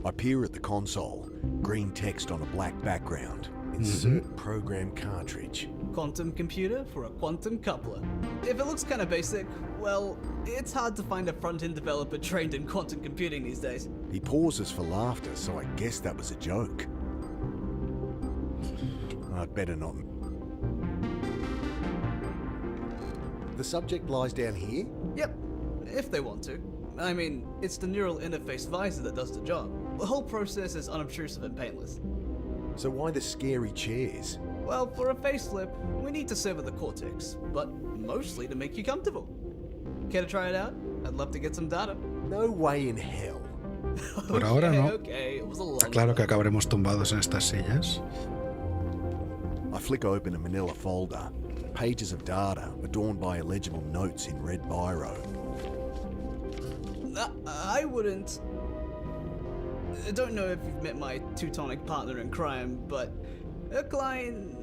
I peer at the console. Green text on a black background. Insert program cartridge. Quantum computer for a quantum coupler. If it looks kind of basic, well, it's hard to find a front-end developer trained in quantum computing these days. He pauses for laughter, so I guess that was a joke. I'd better not. The subject lies down here? Yep. If they want to. I mean, it's the neural interface visor that does the job. The whole process is unobtrusive and painless. So why the scary chairs? Well, for a facelift, we need to sever the cortex, but mostly to make you comfortable. Care to try it out? I'd love to get some data. No way in hell. Por ahora no. Okay, it was a long Está claro one. que acabaremos tumbados en estas sillas. I flick open a manila folder. Pages of data adorned by illegible notes in red biro. I wouldn't. I don't know if you've met my Teutonic partner in crime, but a client,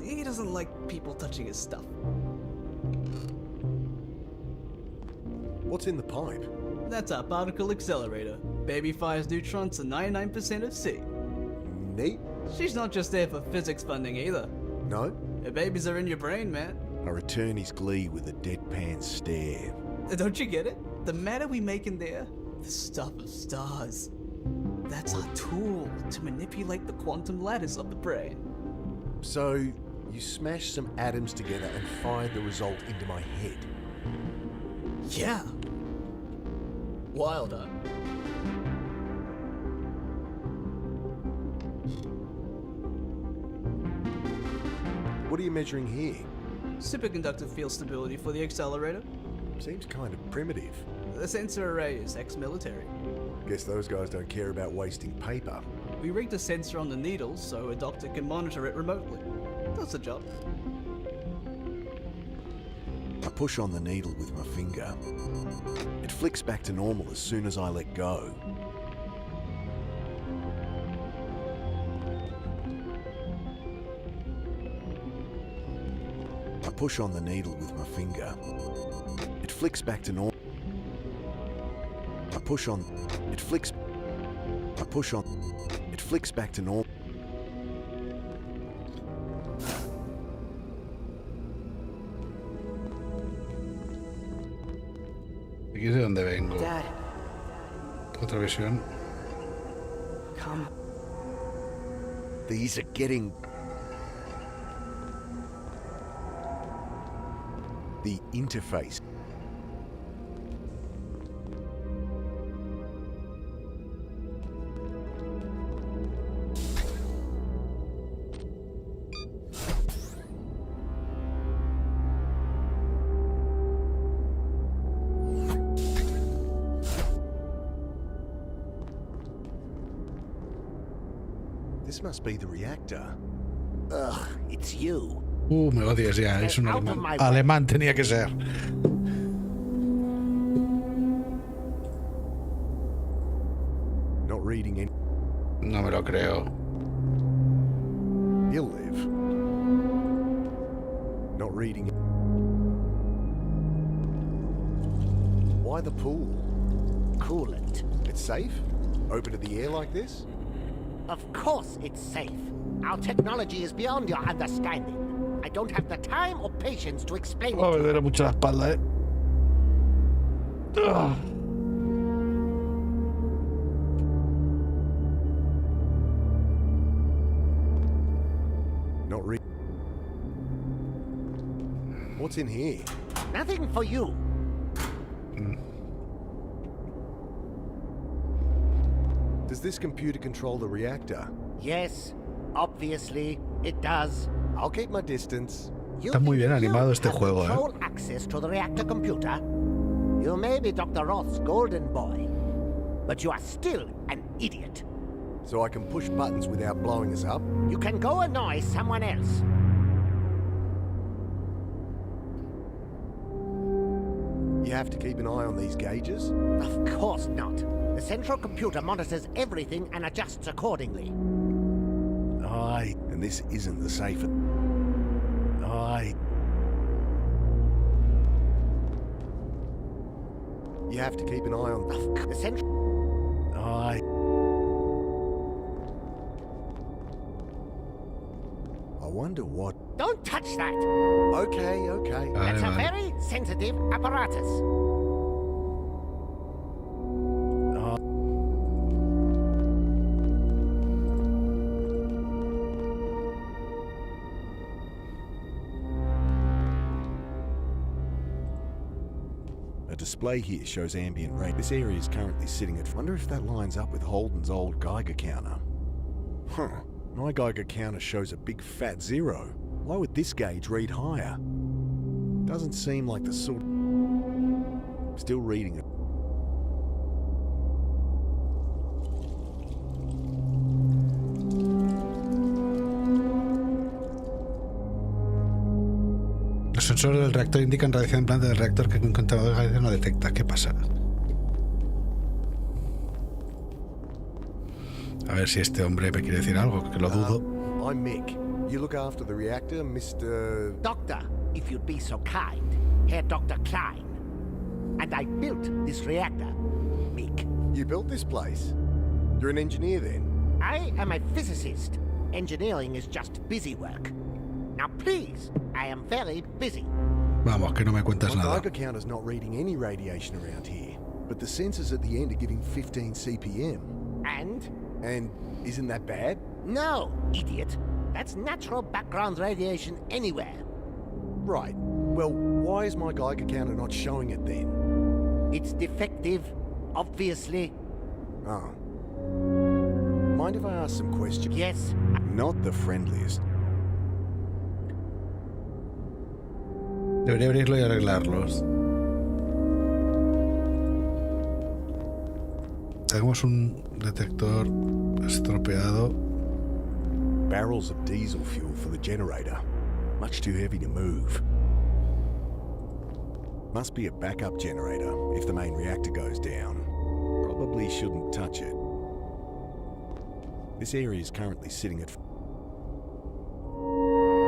he doesn't like people touching his stuff. What's in the pipe? That's our particle accelerator. Baby fires neutrons to 99% of C. Neat? She's not just there for physics funding either. No? Her babies are in your brain, man. I return his glee with a deadpan stare. Don't you get it? The matter we make in there, the stuff of stars. That's our tool to manipulate the quantum lattice of the brain. So, you smash some atoms together and fire the result into my head. Yeah. Wild, huh? What are you measuring here? Superconductive field stability for the accelerator. Seems kind of primitive. The sensor array is ex-military. Guess those guys don't care about wasting paper. We rigged a sensor on the needle so a doctor can monitor it remotely. Does the job. I push on the needle with my finger. It flicks back to normal as soon as I let go. I push on the needle with my finger. It flicks back to normal. I push on. It flicks. I push on. It flicks back to normal. Aquí es de donde vengo. Dad, Otra visión. come. These are getting. The interface. This must be the reactor. Ugh, it's you. Me odias ya, es un alemán. Alemán tenía que ser. Not reading any. No me lo creo. He'll live. Not reading. Why the pool? Coolant. It's safe? Open to the air like this? Of course it's safe. Our technology is beyond your understanding. I don't have the time or patience to explain it Oh, to me you. duele mucho la espalda, Ugh. Not reading. What's in here? Nothing for you. Does this computer control the reactor? Yes, obviously it does. I'll keep my distance. You Está muy bien think you animado este have juego, control access to the reactor computer. You may be Dr. Roth's golden boy, but you are still an idiot. So I can push buttons without blowing us up? You can go annoy someone else. You have to keep an eye on these gauges? Of course not. The central computer monitors everything and adjusts accordingly. Aye. And this isn't the safe. Aye. You have to keep an eye on The central... Aye. I wonder what. Don't touch that! Okay, okay. That's a Vale. very sensitive apparatus. A display here shows ambient rate. This area is currently sitting at... Wonder if that lines up with Holden's old Geiger counter. Huh. My Geiger counter shows a big fat 0. Why would this gauge read higher? Doesn't seem like the sort... Still reading it. Los sensores del reactor indican radiación en planta del reactor que un contador de radiación no detecta. ¿Qué pasa? A ver si este hombre me quiere decir algo, que lo dudo. I'm Mick. You look after the reactor, Mr... Doctor, if you'd be so kind, Herr Dr. Klein. And I built this reactor, Mick. You built this place? You're an engineer then? I am a physicist. Engineering is just busy work. Now please, I am very busy. Vamos, que no me cuentas My nada. Geiger counter's not reading any radiation around here, but the sensors at the end are giving 15 CPM. And isn't that bad? No, idiot. That's natural background radiation anywhere. Right. Well, why is my Geiger counter not showing it then? It's defective, obviously. Oh. Mind if I ask some questions? Yes. Not the friendliest. Debería abrirlo y arreglarlos. Tenemos un detector estropeado. Barrels of diesel fuel for the generator. Much too heavy to move. Must be a backup generator if the main reactor goes down. Probably shouldn't touch it. This area is currently sitting at...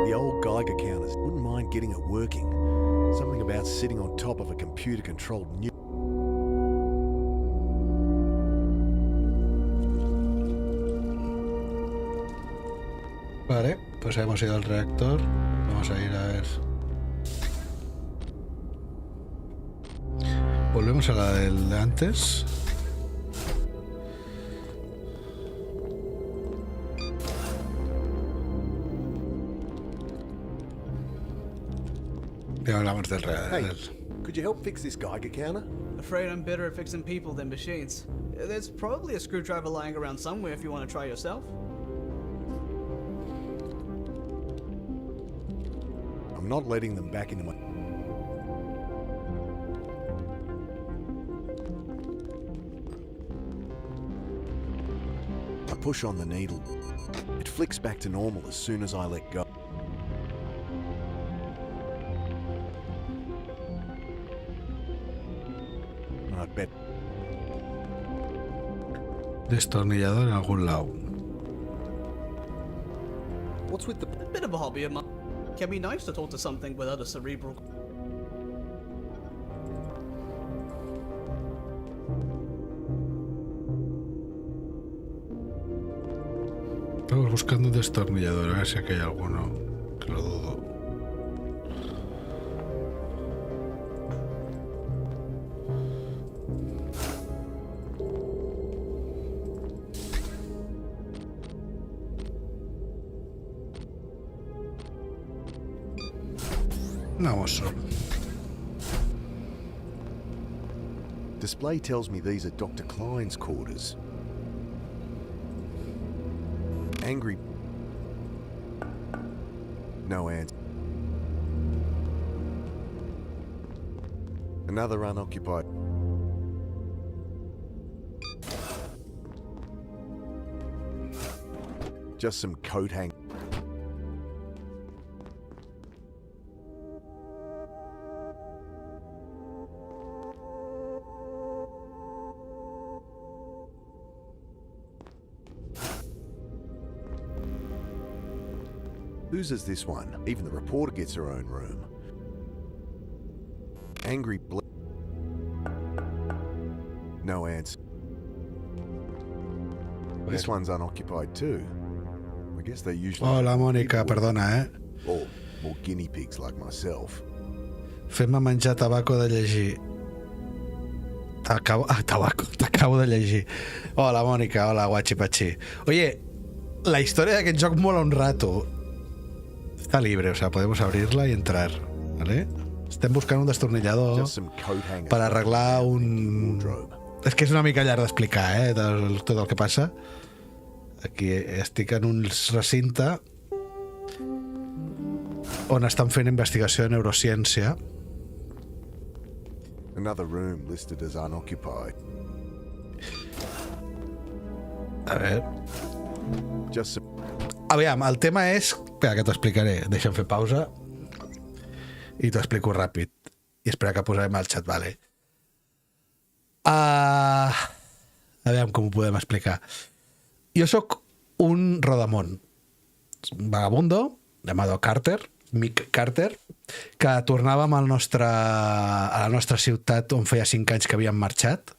The old Geiger counters. Wouldn't mind getting it working. Something about sitting on top of a computer-controlled new... Vale, pues hemos ido al reactor. Vamos a ir a ver. Volvemos a la del de antes. Ya hablamos del reactor. Hey, could you help fix this Geiger counter? Afraid I'm better at fixing people than machines. There's probably a screwdriver lying around somewhere if you want to try yourself. I'm not letting them back into my... I push on the needle. It flicks back to normal as soon as I let go. I bet. Destornillador en algún lado. What's with the... A bit of a hobby of mine. Can be nice to talk to something without a cerebral... Estamos buscando un destornillador, a ver si aquí hay alguno, que lo dudo. Vamos solo. Display tells me these are Dr. Klein's quarters. Angry... No answer. Another unoccupied... Just some coat hang... Whose is this one? Even the reporter gets her own room. Angry bl... No answer. This one's unoccupied too. I guess they usually... Hola, Mónica, perdona, Or more guinea pigs like myself. Fem-me menjar tabaco de llegir. T'acabo de llegir. Hola, Mónica, hola, guachi pachi. Oye, la historia d'aquest joc mola un rato. Está libre, o sea, podemos abrirla y entrar, ¿vale? Estem buscant un destornillador per arreglar un... És que és una mica llarg d'explicar, tot el que passa. Aquí estic en un recinte on estan fent investigació de neurociència. Another room listed as unoccupied. A veure... Aviam, el tema és... Espera, que t'ho explicaré. Deixa'm fer pausa i t'ho explico ràpid. I espera que posarem al xat, vale? Aviam com ho podem explicar. Jo sóc un rodamón. Un vagabundo, llamado Carter, Mick Carter, que tornàvem a la nostra ciutat on feia 5 anys que havíem marxat.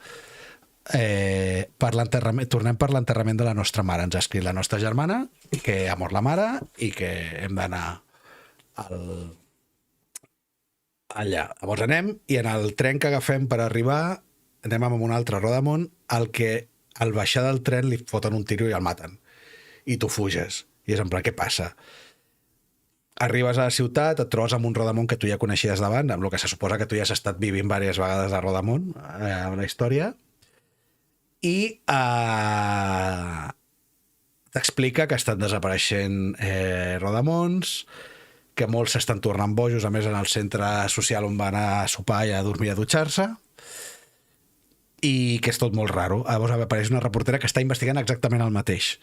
Tornem per l'enterrament de la nostra mare. Ens ha escrit la nostra germana que ha mort la mare i que hem d'anar allà. Llavors anem i en el tren que agafem per arribar anem amb un altre rodamón al que al baixar del tren li foten un tiro i el maten i tu fuges i és en plan, què passa? Arribes a la ciutat, et trobes amb un rodamón que tu ja coneixies d'abans, amb el que se suposa que tu ja has estat vivint diverses vegades de rodamón en la història, i t'explica que estan desapareixent rodamons, que molts s'estan tornant bojos, a més en el centre social on van a sopar i a dormir a dutxar-se, i que és tot molt raro. Llavors apareix una reportera que està investigant exactament el mateix.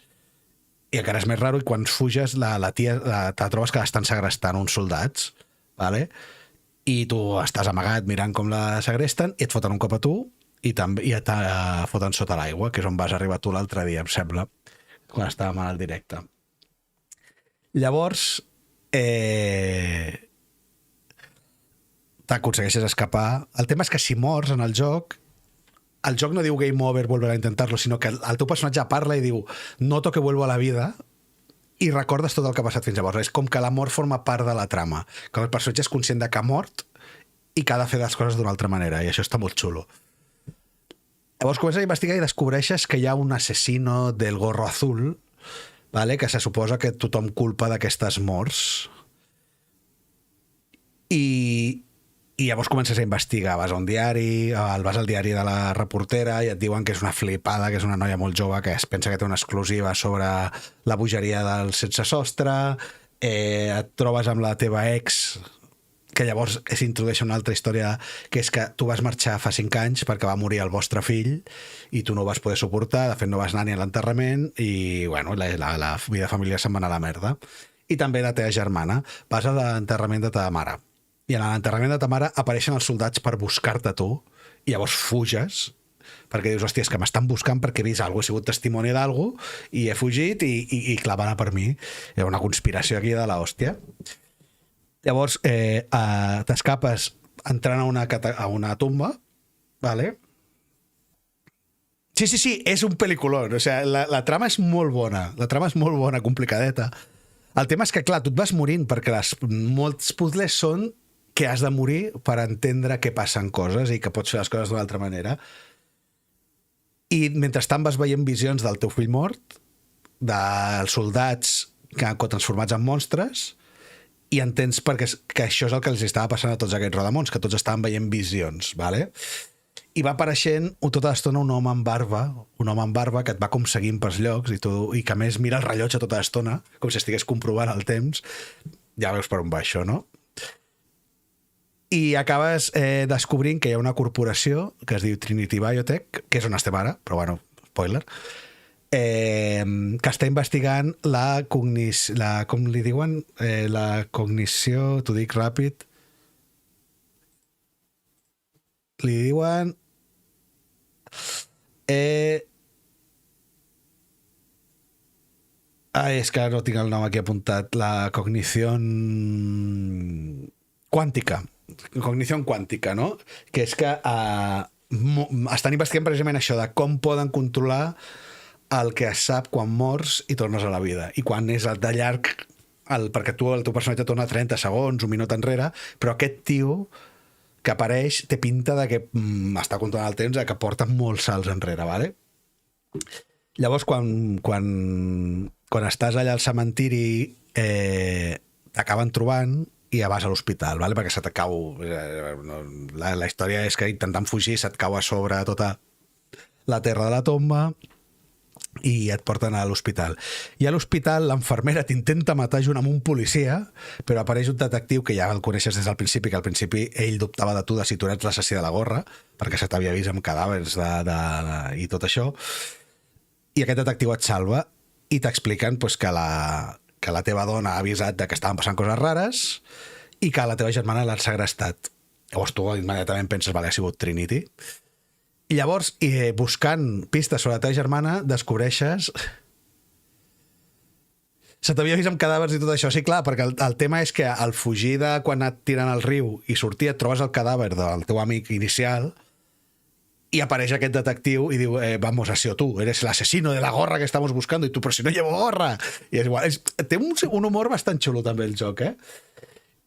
I encara és més raro, i quan fuges la tia te trobes que l'estan segrestant uns soldats, vale? I tu estàs amagat mirant com la segresten i et foten un cop a tu i et foten sota l'aigua, que és on vas arribar tu l'altre dia, em sembla, quan estàvem al directe. Llavors t'aconsegueixes escapar. El tema és que si mors en el joc no diu game over, volver a intentar-lo, sinó que el teu personatge parla i diu noto que vuelvo a la vida i recordes tot el que ha passat fins llavors. És com que la mort forma part de la trama, com el personatge és conscient de que ha mort i que ha de fer les coses d'una altra manera, i això està molt xulo. Llavors comences a investigar i descobreixes que hi ha un assassino del gorro azul, vale? Que se suposa que tothom culpa d'aquestes morts, i llavors comences a investigar, vas a un diari, vas al diari de la reportera i et diuen que és una flipada, que és una noia molt jove que es pensa que té una exclusiva sobre la bogeria del sense sostre, et trobes amb la teva ex, que llavors s'introdueix una altra història, que és que tu vas marxar fa 5 anys perquè va morir el vostre fill i tu no ho vas poder suportar, de fet no vas anar ni a l'enterrament i bueno, la vida familiar se'n va anar a la merda. I també la teva germana, vas a l'enterrament de ta mare. I en l'enterrament de ta mare apareixen els soldats per buscar-te tu, i llavors fuges, perquè dius, hòstia, és que m'estan buscant perquè he vist alguna cosa, he sigut testimoni d'alguna cosa, i he fugit i clar, va anar per mi. Hi ha una conspiració aquí de l'hòstia. Llavors, t'escapes entrant a una tumba, vale? Sí, és un peliculón. O sigui, la trama és molt bona. La trama és molt bona, complicadeta. El tema és que, clar, tu et vas morint perquè molts puzzles són que has de morir per entendre que passen coses i que pots fer les coses d'una altra manera. I mentrestant vas veient visions del teu fill mort, dels soldats que han transformats en monstres, i entens que això és el que els estava passant a tots aquests rodamons, que tots estaven veient visions, vale? I va apareixent tota l'estona un home amb barba que et va com seguint pels llocs i que a més mira el rellotge tota l'estona, com si estigués comprovant el temps. Ja veus per on va això, no? I acabes descobrint que hi ha una corporació que es diu Trinity Biotech, que és on estem ara, però bueno, spoiler, que està investigant com li diuen, la cognició, t'ho dic ràpid, li diuen és que no tinc el nom aquí apuntat, la cognició quàntica, no? Que és que estan investigant precisament això de com poden controlar el que es sap quan mors i tornes a la vida, i quan és de llarg perquè el teu personatge torna 30 segons, un minut enrere, però aquest tio que apareix té pinta de que està controlant el temps, que porta molts salts enrere, vale? Llavors, quan estàs allà al cementiri, t'acaben trobant i ja vas a l'hospital, vale? Perquè se et cau... La història és que intentant fugir se't cau a sobre tota la terra de la tomba i et porten a l'hospital. I a l'hospital l'enfermera t'intenta matar junt amb un policia, però apareix un detectiu que ja el coneixes des del principi, que al principi ell dubtava de tu de si tu eres l'assassí de la gorra, perquè se t'havia vist amb cadàvers i tot això, i aquest detectiu et salva i t'expliquen pues, que la teva dona ha avisat de que estaven passant coses rares i que la teva germana l'ha segrestat. Llavors tu immediatament penses, vale, ha sigut Trinity. I llavors, buscant pistes sobre la teva germana, descobreixes... Se t'havia vist amb cadàvers i tot això. Sí, clar, perquè el tema és que al fugir de quan et tiren al riu i sortir et trobes el cadàver del teu amic inicial i apareix aquest detectiu i diu, vamos, has sido tú, eres el asesino de la gorra que estamos buscando, i tu, però si no llevo gorra. I és igual. Té un humor bastant xulo també el joc,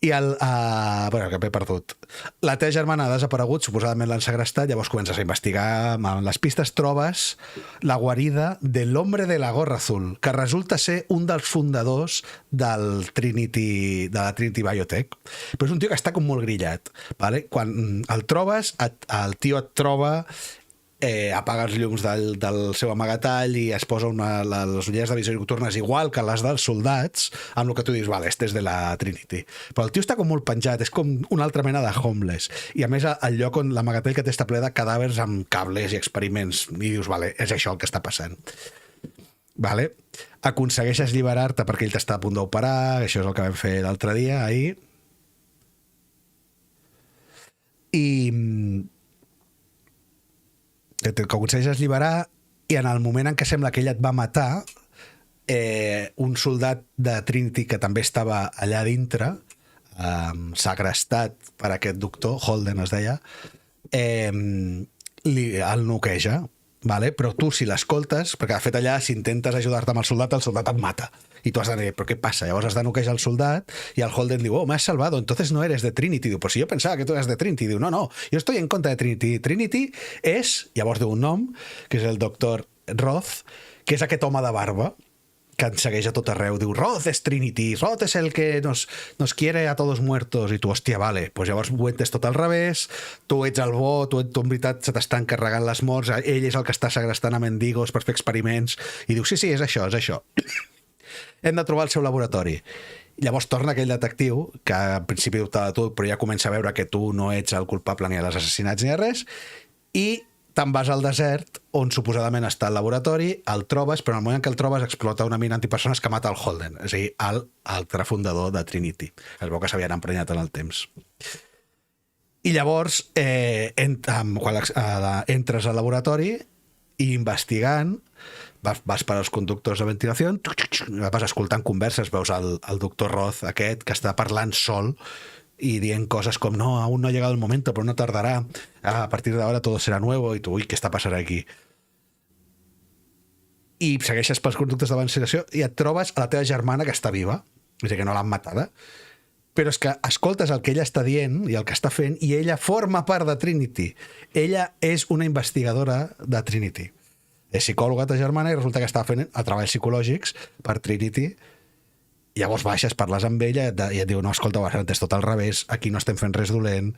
I bueno, que m'he perdut. La teva germana ha desaparegut, suposadament l'han segrestat, llavors comences a investigar. En les pistes trobes la guarida de l'hombre de la gorra azul, que resulta ser un dels fundadors de la Trinity Biotech. Però és un tio que està com molt grillat. Vale? Quan el trobes, el tio et troba... apaga els llums del seu amagatall i es posa les ulleres de visió nocturnes igual que les dels soldats, amb el que tu dius, vale, este és de la Trinity. Però el tio està com molt penjat, és com una altra mena de homeless. I a més, el lloc on l'amagatall que té està ple de cadàvers amb cables i experiments. I dius, vale, és això el que està passant. Vale? Aconsegueixes alliberar-te perquè ell t'està a punt d'operar, això és el que vam fer l'altre dia, ahir. I... que aconsegueixes alliberar i en el moment en què sembla que ell et va matar un soldat de Trinity que també estava allà dintre segrestat per aquest doctor, Holden es deia, el noqueja, vale? Però tu si l'escoltes, perquè de fet allà si intentes ajudar-te amb el soldat et mata i tu has de dir, però què passa? Llavors has de noquejar el soldat i el Holden diu, me has salvado, entonces no eres de Trinity. Diu, pues si yo pensaba que tú eras de Trinity. Diu, no, yo estoy en contra de Trinity. Trinity és, llavors diu un nom, que és el doctor Roth, que és aquest home de barba que ens segueix a tot arreu. Diu, Roth és Trinity, Roth és el que nos quiere a todos muertos. I tu, hòstia, vale, pues llavors ho entes tot al revés, tu ets el bo, tu en veritat se t'estan carregant les morts, ell és el que està segrestant a mendigos per fer experiments, i diu, sí, és això. Hem de trobar el seu laboratori. Llavors torna aquell detectiu, que en principi dubtava de tu, però ja comença a veure que tu no ets el culpable ni dels assassinats ni de res, i te'n vas al desert, on suposadament està el laboratori, el trobes, però en el moment que el trobes explota una mina antipersones que mata el Holden, és a dir, l'altre fundador de Trinity. Es veu que s'havien emprenyat en el temps. I llavors, quan entres al laboratori i investigant, vas per als conductors de ventilació, vas escoltant converses, veus el doctor Roth aquest que està parlant sol y dient cosas como, no, aún no ha llegado el momento, pero no tardará, a partir de ahora todo será nuevo, i tu, ui, què està passant aquí? I segueixes pels conductes de ventilació i et trobes a la teva germana que està viva, és a dir, que no l'han matada, però és que escoltes el que ella està dient i el que està fent, i ella forma part de Trinity. Ella és una investigadora de Trinity. És psicòloga ta germana i resulta que està fent treballs psicològics per Trinity. Llavors baixes, parles amb ella i et diu, no, escolta, és tot al revés, aquí no estem fent res dolent.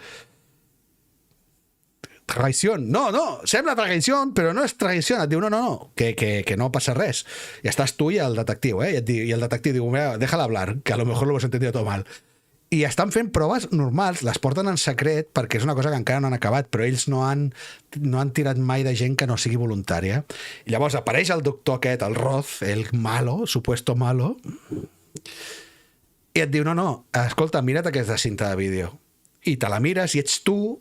Traïció? No, sembla traïció, però no és traïció. Et diu, no, que no passa res. I estàs tu i el detectiu, I el detectiu diu, mira, déjala hablar, que a lo mejor lo hemos entendido todo mal. I estan fent proves normals, les porten en secret perquè és una cosa que encara no han acabat, però ells no han tirat mai de gent que no sigui voluntària. I llavors apareix el doctor aquest, el Roth, el malo, supuesto malo, i et diu, no, escolta, mira't aquesta cinta de vídeo. I te la mires i ets tu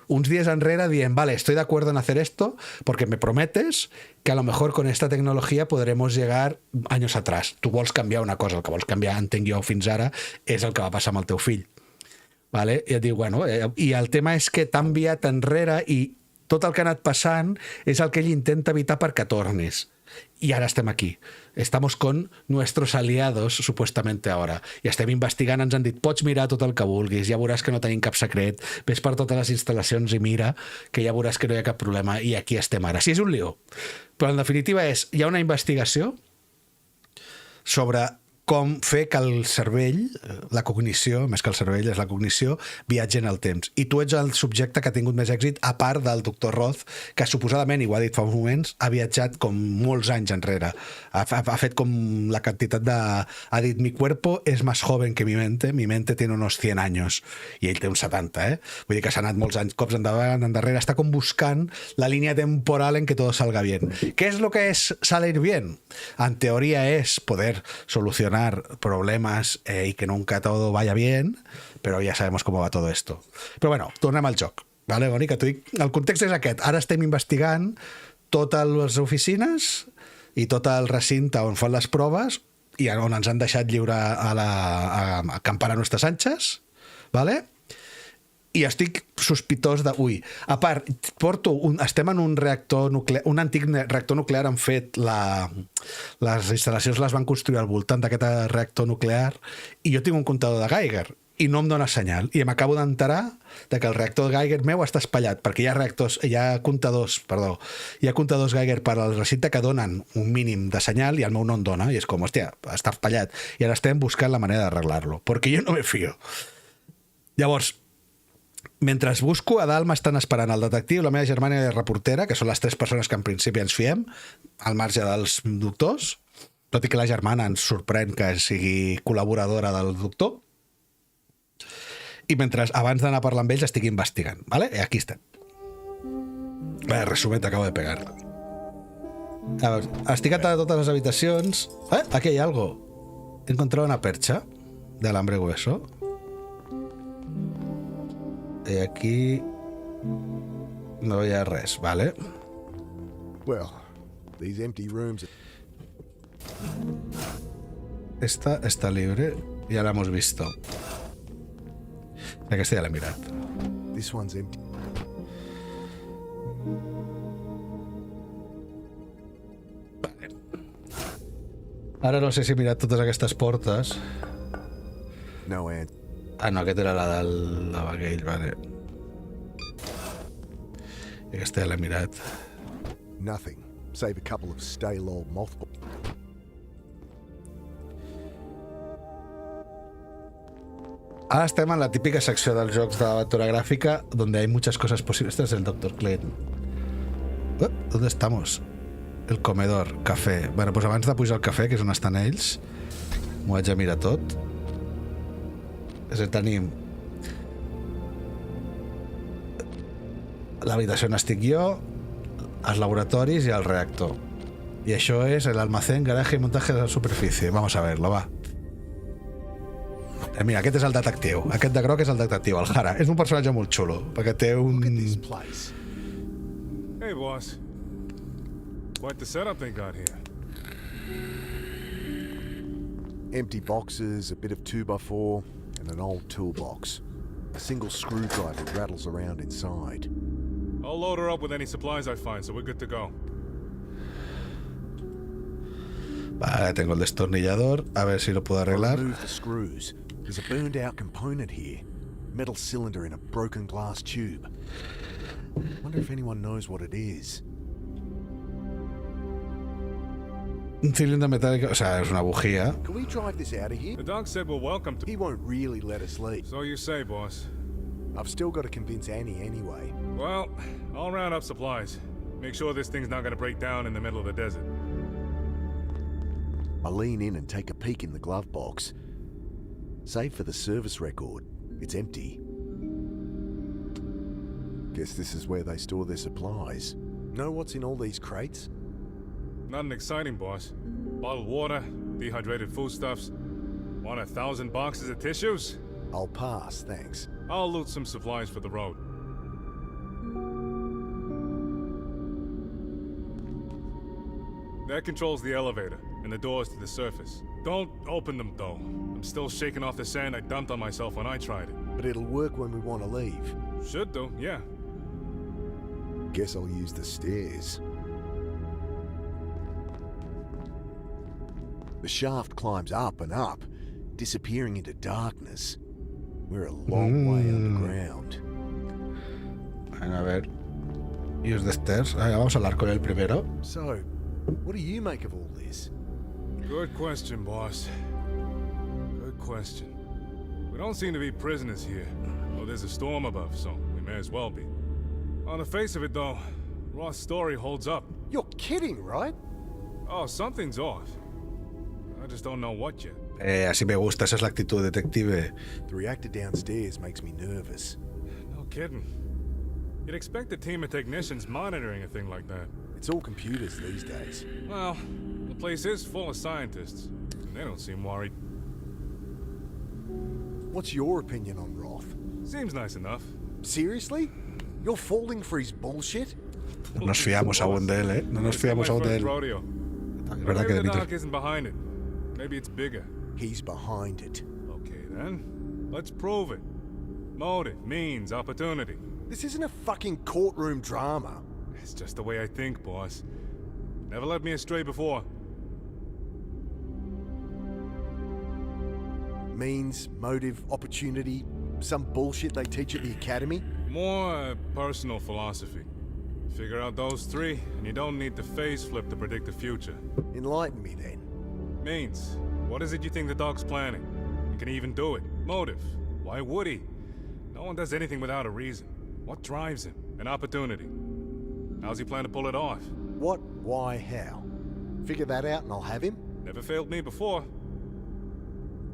uns dies enrere dient, vale, estoy de acuerdo en hacer esto porque me prometes que a lo mejor con esta tecnología podremos llegar años atrás. Tu vols canviar una cosa, el que vols canviar, entenc jo, fins ara, és el que va passar amb el teu fill. Vale? I et diu, bueno, i el tema és que t'ha enviat enrere i tot el que ha anat passant és el que ell intenta evitar perquè tornis. Y ahora estem aquí. Estamos con nuestros aliados, supuestamente ahora. I estem investigant, ens han dit, pots mirar tot el que vulguis, ja veuràs que no tenim cap secret, ves per totes les instal·lacions i mira, que ja veuràs que no hi ha cap problema, i aquí estem ara. Sí, és un lío. Però en definitiva hi ha una investigació sobre com fer que el cervell, la cognició, més que el cervell és la cognició, viatgi en el temps. I tu ets el subjecte que ha tingut més èxit, a part del Dr. Roth, que suposadament, i ho ha dit fa uns moments, ha viatjat com molts anys enrere. Ha fet com la quantitat de... Ha dit, mi cuerpo es más joven que mi mente tiene unos 100 años. I ell té uns 70, Vull dir que s'ha anat molts anys, cops endavant, endarrere. Està com buscant la línia temporal en que todo salga bien. ¿Qué es lo que es salir bien? En teoría es poder solucionar problemas y que nunca todo vaya bien, pero ya sabemos cómo va todo esto. Però bueno, tornem al joc, vale, Mònica? El context és aquest. Ara estem investigant totes les oficines i tot el recinte on fan les proves i on ens han deixat lliure a acampar a nostres anxes, vale? I estic sospitós de... Ui, a part, estem en un reactor nuclear, un antic reactor nuclear. Han fet les instal·lacions les van construir al voltant d'aquest reactor nuclear i jo tinc un comptador de Geiger i no em dona senyal. I m'acabo d'enterar de que el reactor Geiger meu està espatllat perquè hi ha comptadors Geiger per al recinte que donen un mínim de senyal i el meu no en dona. I és com, hòstia, està espatllat. I ara estem buscant la manera d'arreglar-lo, perquè jo no me fio. Llavors, mentre busco, a dalt m'estan esperant el detectiu, la meva germana i la reportera, que són les 3 persones que en principi ens fiem, al marge dels doctors, tot i que la germana ens sorprèn que sigui col·laboradora del doctor. I mentre, abans d'anar a parlar amb ells, estic investigant, ¿vale? I aquí estem. Resumet, acabo de pegar. A veure, estic a totes les habitacions. Aquí hi ha algo. He encontrado una percha de alambre grueso. I aquí no hi ha res, ¿vale? Well, these empty rooms... Esta está libre, ya la hemos visto. Aquesta ja l'he mirat. This one's empty. Vale. Ara no sé si he mirat totes aquestes portes. No answer. Ah, no, aquesta era la del aquell, vale. I aquesta ja l'he mirat. Nothing, save a couple of stale old mothballs. Ahora estem en la típica secció dels jocs d'aventura gràfica donde hay muchas cosas posibles. Este es el Dr. Klein. ¿Dónde estamos? El comedor, cafè. Bueno, doncs abans de pujar al cafè, que és on estan ells, m'ho haig de mirar tot. És a dir, tenim l'habitació on estic jo, els laboratoris i el reactor. I això és el almacén, garaje i montaje de la superfície. Vamos a verlo, va. Mira, aquest és el detectiu. Aquest de groc és el detectiu, el Hara. És un personatge molt xulo, perquè té un... Hey, boss. Quite the setup they got here. Empty boxes, a bit of 2x4, and an old toolbox. A single screwdriver rattles around inside. I'll load her up with any supplies I find, so we're good to go. Vale, tengo el destornillador. A ver si lo puedo arreglar. Remove the screws. There's a burned out component here. Metal cylinder in a broken glass tube. Wonder if anyone knows what it is. Un cilindro metálico, o sea, es una bujía. Can we drive this out of here? The doc said we're welcome to... He won't really let us leave. So you say, boss. I've still got to convince Annie anyway. Well, I'll round up supplies. Make sure this thing's not gonna break down in the middle of the desert. I lean in and take a peek in the glove box. Save for the service record. It's empty. Guess this is where they store their supplies. Know what's in all these crates? Nothing exciting, boss. Bottled water, dehydrated foodstuffs. Want 1,000 boxes of tissues? I'll pass, thanks. I'll loot some supplies for the road. That controls the elevator and the doors to the surface. Don't open them, though. I'm still shaking off the sand I dumped on myself when I tried it. But it'll work when we want to leave. Should do, yeah. Guess I'll use the stairs. The shaft climbs up and up, disappearing into darkness. We're a long way underground. A ver. Use the stairs. Vamos a hablar con él primero. So, what do you make of all this? Good question, boss. question. We don't seem to be prisoners here. Well, there's a storm above, so we may as well be. On the face of it, though, Roth's story holds up. You're kidding, right? Oh, something's off. I just don't know what yet. Así me gusta, esa es la actitud detective. The reactor downstairs makes me nervous. No kidding. You'd expect a team of technicians monitoring a thing like that. It's all computers these days. Well, the place is full of scientists, and they don't seem worried. What's your opinion on Roth? Seems nice enough. Seriously? You're falling for his bullshit? No nos fiamos aún de él, ¿eh? No nos fiamos aún de él. Rodeo. Es verdad que Maybe the Dimitri... doc isn't behind it. Maybe it's bigger. He's behind it. Okay, then. Let's prove it. Motive, means, opportunity. This isn't a fucking courtroom drama. It's just the way I think, boss. Never led me astray before. Means, motive, opportunity, some bullshit they teach at the academy? More personal philosophy. Figure out those three, and you don't need to phase flip to predict the future. Enlighten me then. Means, what is it you think the dog's planning? You can even do it. Motive, why would he? No one does anything without a reason. What drives him? An opportunity. How's he plan to pull it off? What, why, how? Figure that out and I'll have him? Never failed me before.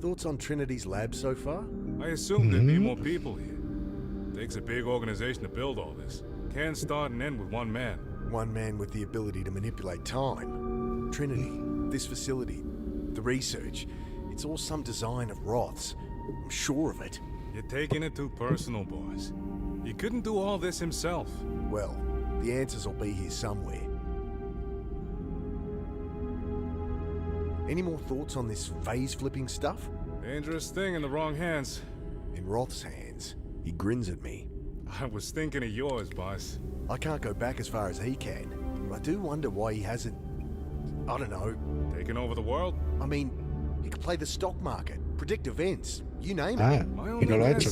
Thoughts on Trinity's lab so far? I assumed there'd be more people here. Takes a big organization to build all this. Can't start and end with one man. One man with the ability to manipulate time. Trinity, this facility, the research, it's all some design of Roth's. I'm sure of it. You're taking it too personal, boss. He couldn't do all this himself. Well, the answers will be here somewhere. Any more thoughts on this phase-flipping stuff? Dangerous thing in the wrong hands. In Roth's hands. He grins at me. I was thinking of yours, boss. I can't go back as far as he can. But I do wonder why he hasn't... I don't know. Taken over the world? I mean, he could play the stock market, predict events, you name it. Ah, y no lo ha hecho.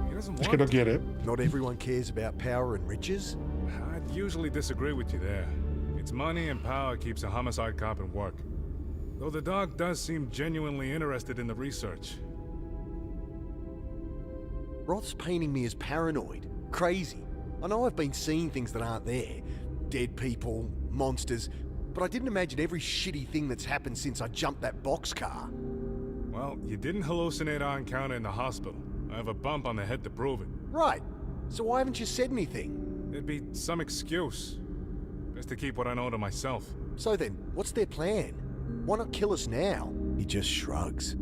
He doesn't Es want que no to. quiere. Not everyone cares about power and riches. I'd usually disagree with you there. It's money and power keeps a homicide cop in work. Though the dog does seem genuinely interested in the research. Roth's painting me as paranoid, crazy. I know I've been seeing things that aren't there. Dead people, monsters, but I didn't imagine every shitty thing that's happened since I jumped that boxcar. Well, you didn't hallucinate our encounter in the hospital. I have a bump on the head to prove it. Right. So why haven't you said anything? There'd be some excuse. Best to keep what I know to myself. So then, what's their plan? Why not kill us now? He just shrugs.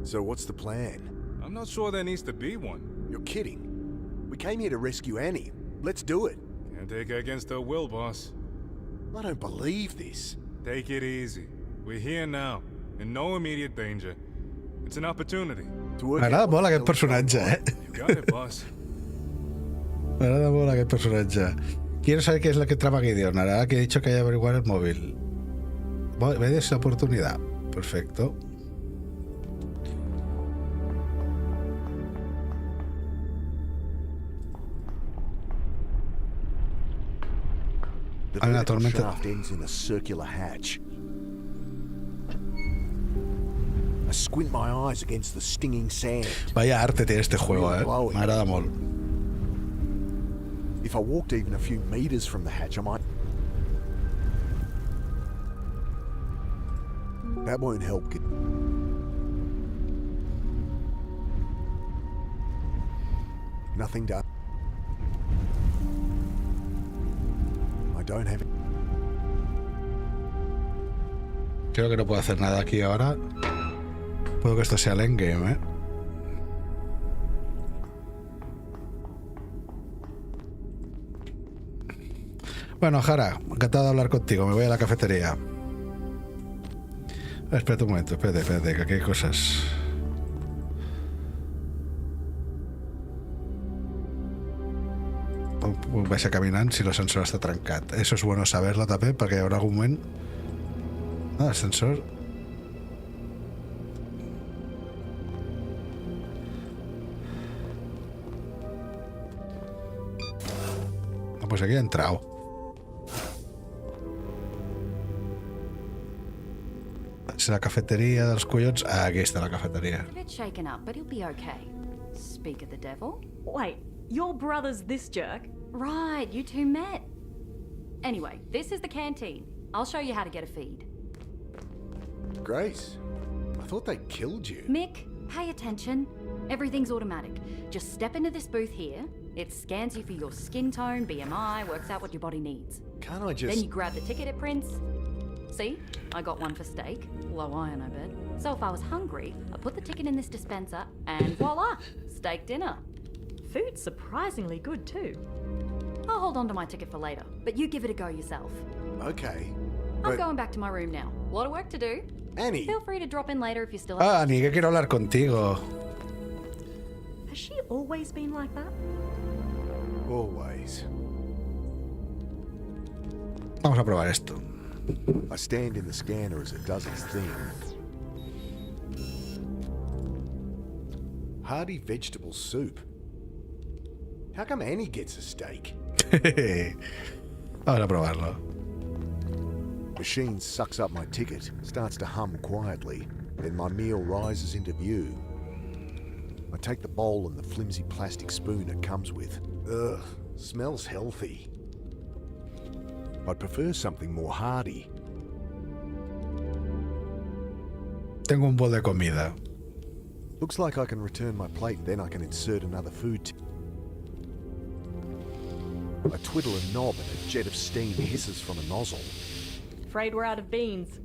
So what's the plan? I'm not sure there needs to be one. You're kidding. We came here to rescue Annie. Let's do it. Can't take her against her will, boss. I don't believe this. Take it easy. We're here now, in no immediate danger. It's an opportunity. M'agrada molt aquest personatge, eh? You got it, boss. M'agrada molt aquest personatge. Quiero saber qué es lo que trama Gideon. Ahora que he dicho que hay que averiguar el móvil. ¿Ves la oportunidad? Perfecto. The vertical shaft ends in a circular hatch. I squint my eyes against the stinging sand. Vaya arte tiene este juego, eh. M'agrada molt. If I walked even a few meters from the hatch, I might... That won't help. Nothing done. I don't have it. Creo que no puedo hacer nada aquí ahora. Puedo que esto sea el endgame, eh. Bueno, Jara, encantado de hablar contigo. Me voy a la cafetería. Espérate un momento, espérate, que aquí hay cosas. Vaig a caminant si l'ascensor està trencat. Eso és bueno saber-lo també, perquè hi haurà algun moment... Ah, ascensor... Ah, pues aquí he entrado. es la cafetería de los collons. Aquí está la cafetería. A bit shaken up, but he'll be okay. Speak of the devil. Wait, your brother's this jerk? Right, you two met. Anyway, this is the canteen. I'll show you how to get a feed. Grace, I thought they killed you. Mick, pay attention. Everything's automatic. Just step into this booth here. It scans you for your skin tone, BMI, works out what your body needs. Can't I just... Then you grab the ticket it prints. See? I got one for steak. Low iron, I bet. So if I was hungry, I put the ticket in this dispenser, and voila! Steak dinner. Food's surprisingly good too. I'll hold on to my ticket for later, but you give it a go yourself. Okay, I'm but... going back to my room now. Lot of work to do. Annie! Feel free to drop in later if you still Ah, Annie, que quiero hablar contigo. Has she always been like that? Always. Vamos a probar esto. I stand in the scanner as it does its thing. Hearty vegetable soup. How come Annie gets a steak? Vamos a probarlo. Machine sucks up my ticket, starts to hum quietly, then my meal rises into view. I take the bowl and the flimsy plastic spoon it comes with. Ugh, smells healthy. I'd prefer something more hearty. Tengo un bol de comida. Looks like I can return my plate and then I can insert another food. I twiddle a knob and a jet of steam hisses from a nozzle. Afraid we're out of beans.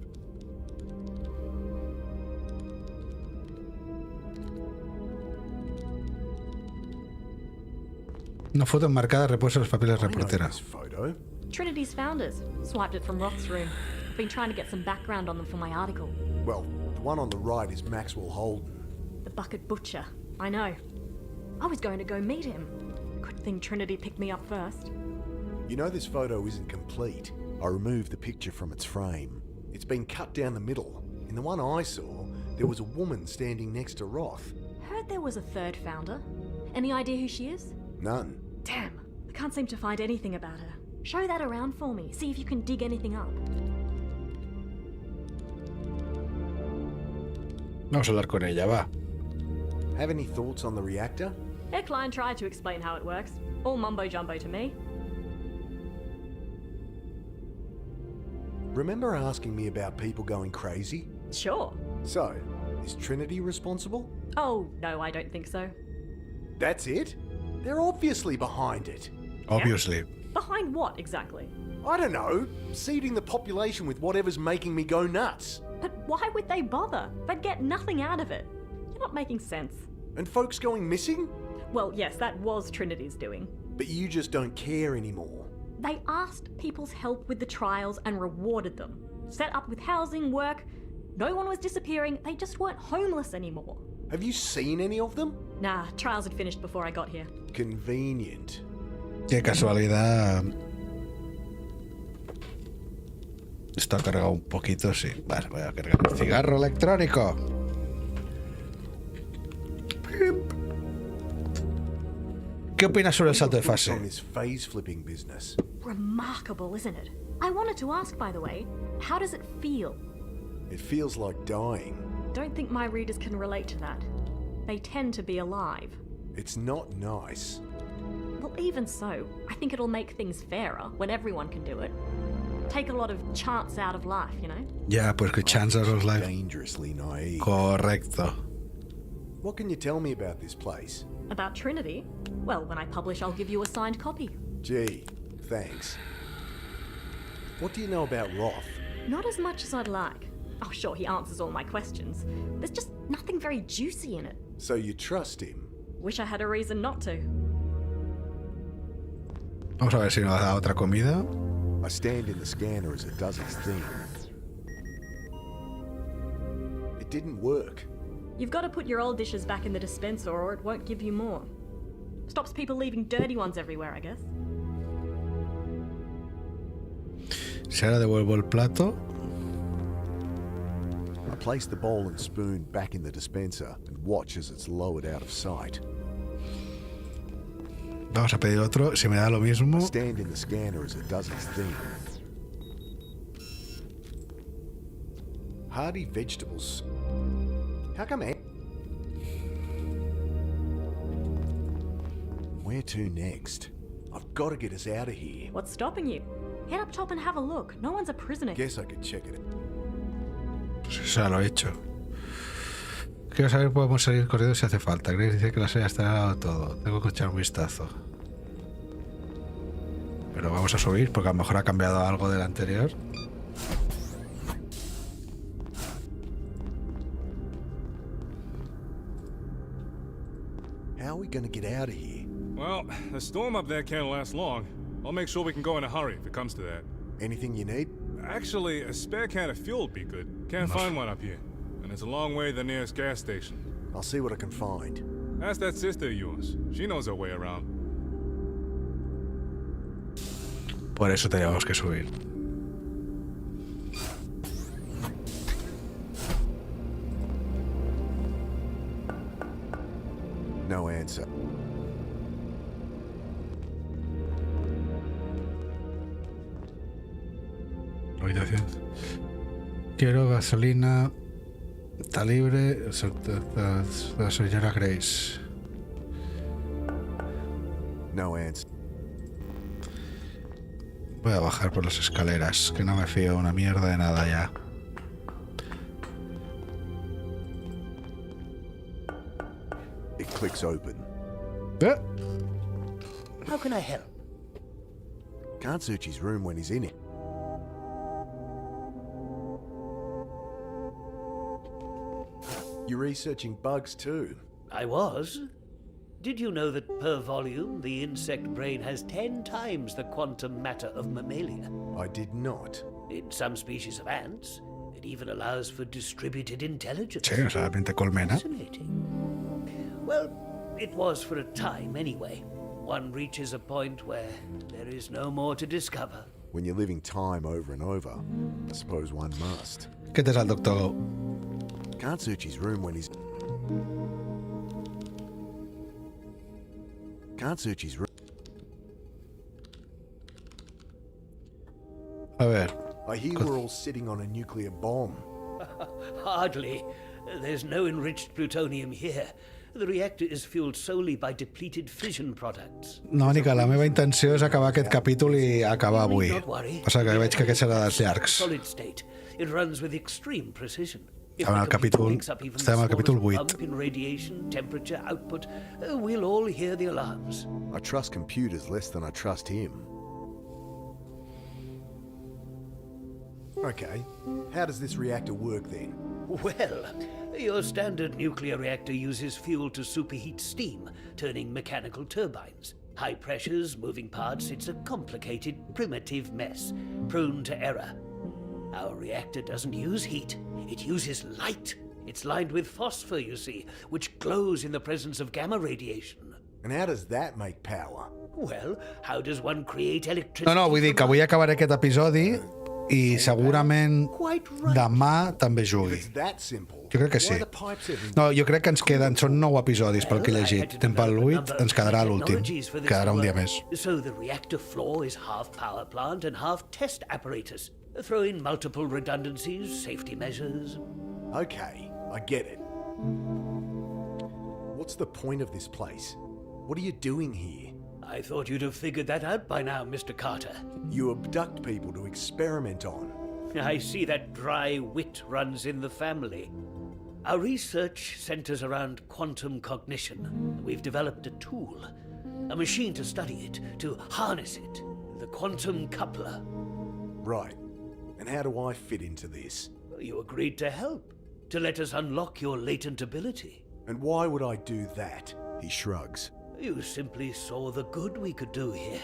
Una foto enmarcada reposa los papeles de I know reportera. this photo. Trinity's founders. Swiped it from Roth's room. I've been trying to get some background on them for my article. Well, the one on the right is Maxwell Holden. The bucket butcher. I know. I was going to go meet him. Good thing Trinity picked me up first. You know this photo isn't complete. I removed the picture from its frame. It's been cut down the middle. In the one I saw, there was a woman standing next to Roth. Heard there was a third founder. Any idea who she is? None. Damn, I can't seem to find anything about her. Show that around for me. See if you can dig anything up. Vamos a hablar con ella, va. Have any thoughts on the reactor? Eckline tried to explain how it works. All mumbo-jumbo to me. Remember asking me about people going crazy? Sure. So, is Trinity responsible? Oh, no, I don't think so. That's it? They're obviously behind it. Obviously. Behind what, exactly? I don't know. Seeding the population with whatever's making me go nuts. But why would they bother? They'd get nothing out of it. You're not making sense. And folks going missing? Well, yes, that was Trinity's doing. But you just don't care anymore. They asked people's help with the trials and rewarded them. Set up with housing, work. No one was disappearing. They just weren't homeless anymore. Have you seen any of them? Nah, trials had finished before I got here. Convenient. Qué casualidad. Esto ha cargado un poquito, sí. Vale, voy a cargar el cigarro electrónico. ¿Qué opinas sobre el salto de fase? On this phase flipping business. Remarkable, isn't it? I wanted to ask, by the way, how does it feel? It feels like dying. Don't think my readers can relate to that. They tend to be alive. It's not nice. Well, even so, I think it'll make things fairer when everyone can do it. Take a lot of chance out of life, you know? Ya, pues que chances of life. Dangerously naive. Correcto. What can you tell me about this place? About Trinity? Well, when I publish, I'll give you a signed copy. Gee, thanks. What do you know about Roth? Not as much as I'd like. Oh, sure, he answers all my questions. There's just nothing very juicy in it. So you trust him? Wish I had a reason not to. Vamos a ver si nos da otra comida. I stand in the scanner as it does its thing. It didn't work. You've got to put your old dishes back in the dispenser or it won't give you more. Stops people leaving dirty ones everywhere, I guess. Si ahora devuelvo el plato. I place the bowl and spoon back in the dispenser and watch as it's lowered out of sight. Vamos a pedir otro. Si me da lo mismo. I stand in the scanner as it does its thing. Hardy vegetables. How come Where to next? I've got to get us out of here. What's stopping you? Head up top and have a look. No one's a prisoner. Guess I could check it. Pues ya lo he hecho. Quiero saber, podemos salir corriendo si hace falta. Grace dice que la serie está dado todo. Tengo que echar un vistazo. Pero vamos a subir porque a lo mejor ha cambiado algo del anterior. How are we going to get out of here? Well, the storm up there can't last long. I'll make sure we can go in a hurry if it comes to that. Anything you need? Actually, a spare can of fuel would be good. Can't find one up here. And it's a long way to the nearest gas station. I'll see what I can find. Ask that sister of yours. She knows her way around. Por eso teníamos que subir. No answer. Habitación. Quiero gasolina. Está libre. La señora Grace. No answer. Voy a bajar por las escaleras, que no me fío una mierda de nada ya. It clicks open. How can I help? Can't search his room when he's in it. You're researching bugs too. I was. Did you know that per volume, the insect brain has 10 times the quantum matter of mammalia? I did not. In some species of ants, it even allows for distributed intelligence. Sí, o sea, la mente colmena. Fascinating. Well, it was for a time anyway. One reaches a point where there is no more to discover. When you're living time over and over, I suppose one must. ¿Qué te sale, doctor? Can't search his room when he's... Can't search his room. A ver. I hear we're all sitting on a nuclear bomb. Hardly. There's no enriched plutonium here. The reactor is fueled solely by depleted fission products. No, Nica, la meva intenció és acabar aquest capítol i acabar avui. O sigui que veig que aquest serà dels llargs. Solid state. It runs with extreme precision. Estem al capítol 8. In radiation, temperature, output, we'll all hear the alarms. I trust computers less than I trust him. Okay, how does this reactor work then? Well, your standard nuclear reactor uses fuel to superheat steam, turning mechanical turbines. High pressures, moving parts, it's a complicated, primitive mess, prone to error. Our reactor doesn't use heat, it uses light. It's lined with phosphor, you see, which glows in the presence of gamma radiation. And how does that make power? Well, how does one create electricity? No, vull dir que avui acabaré aquest episodi i segurament demà també jugui. Jo crec que sí. No, jo crec que ens queden, són 9 episodis pel que he llegit. Tempo al 8, ens quedarà l'últim. Quedarà un dia més. So the reactor floor is half power plant and half test apparatus. Throw in multiple redundancies, safety measures. Okay, I get it. What's the point of this place? What are you doing here? I thought you'd have figured that out by now, Mr. Carter. You abduct people to experiment on. I see that dry wit runs in the family. Our research centers around quantum cognition. We've developed a tool, a machine to study it, to harness it, the quantum coupler. Right. And how do I fit into this? You agreed to help, to let us unlock your latent ability. And why would I do that? He shrugs. You simply saw the good we could do here.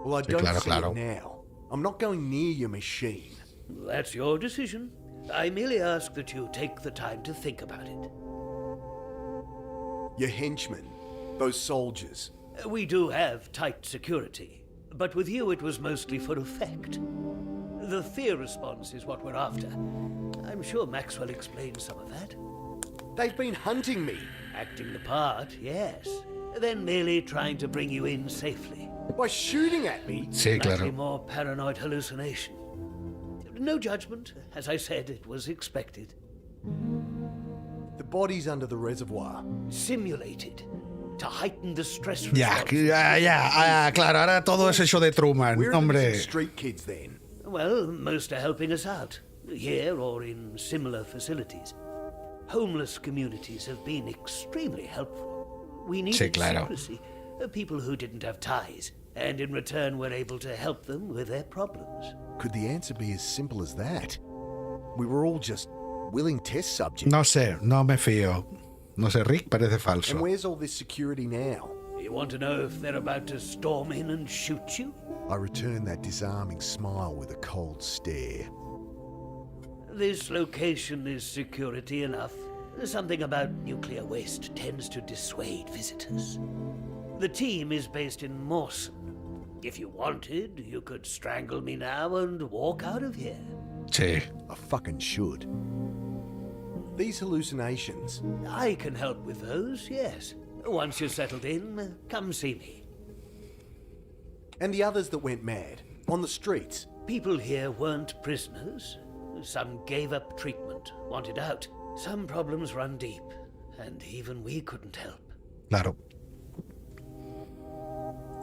Well, I don't see it now. I'm not going near your machine. That's your decision. I merely ask that you take the time to think about it. Your henchmen, those soldiers. We do have tight security, but with you it was mostly for effect. The fear response is what we're after. I'm sure Maxwell explained some of that. They've been hunting me. Acting the part, yes. Then merely trying to bring you in safely. By shooting at me? Sí, claro. Slightly more paranoid hallucination. No judgment. As I said, it was expected. The body's under the reservoir. Simulated. To heighten the stress Ya, response. claro, ahora todo es eso de Truman, Where are the hombre. missing street kids then? Well, most are helping us out. Here or in similar facilities. Homeless communities have been extremely helpful. We needed claro. secrecy. People who didn't have ties. And in return were able to help them with their problems. Could the answer be as simple as that? We were all just willing test subjects. No sé, no me fío. No sé, Rick parece And falso. where's all this security now? You want to know if they're about to storm in and shoot you? I return that disarming smile with a cold stare. This location is security enough. Something about nuclear waste tends to dissuade visitors. The team is based in Mawson. If you wanted, you could strangle me now and walk out of here. Sí. I fucking should. These hallucinations. I can help with those, yes. Once you're settled in, come see me. And the others that went mad. On the streets. People here weren't prisoners. Some gave up treatment, wanted out. Some problems run deep, and even we couldn't help. Claro.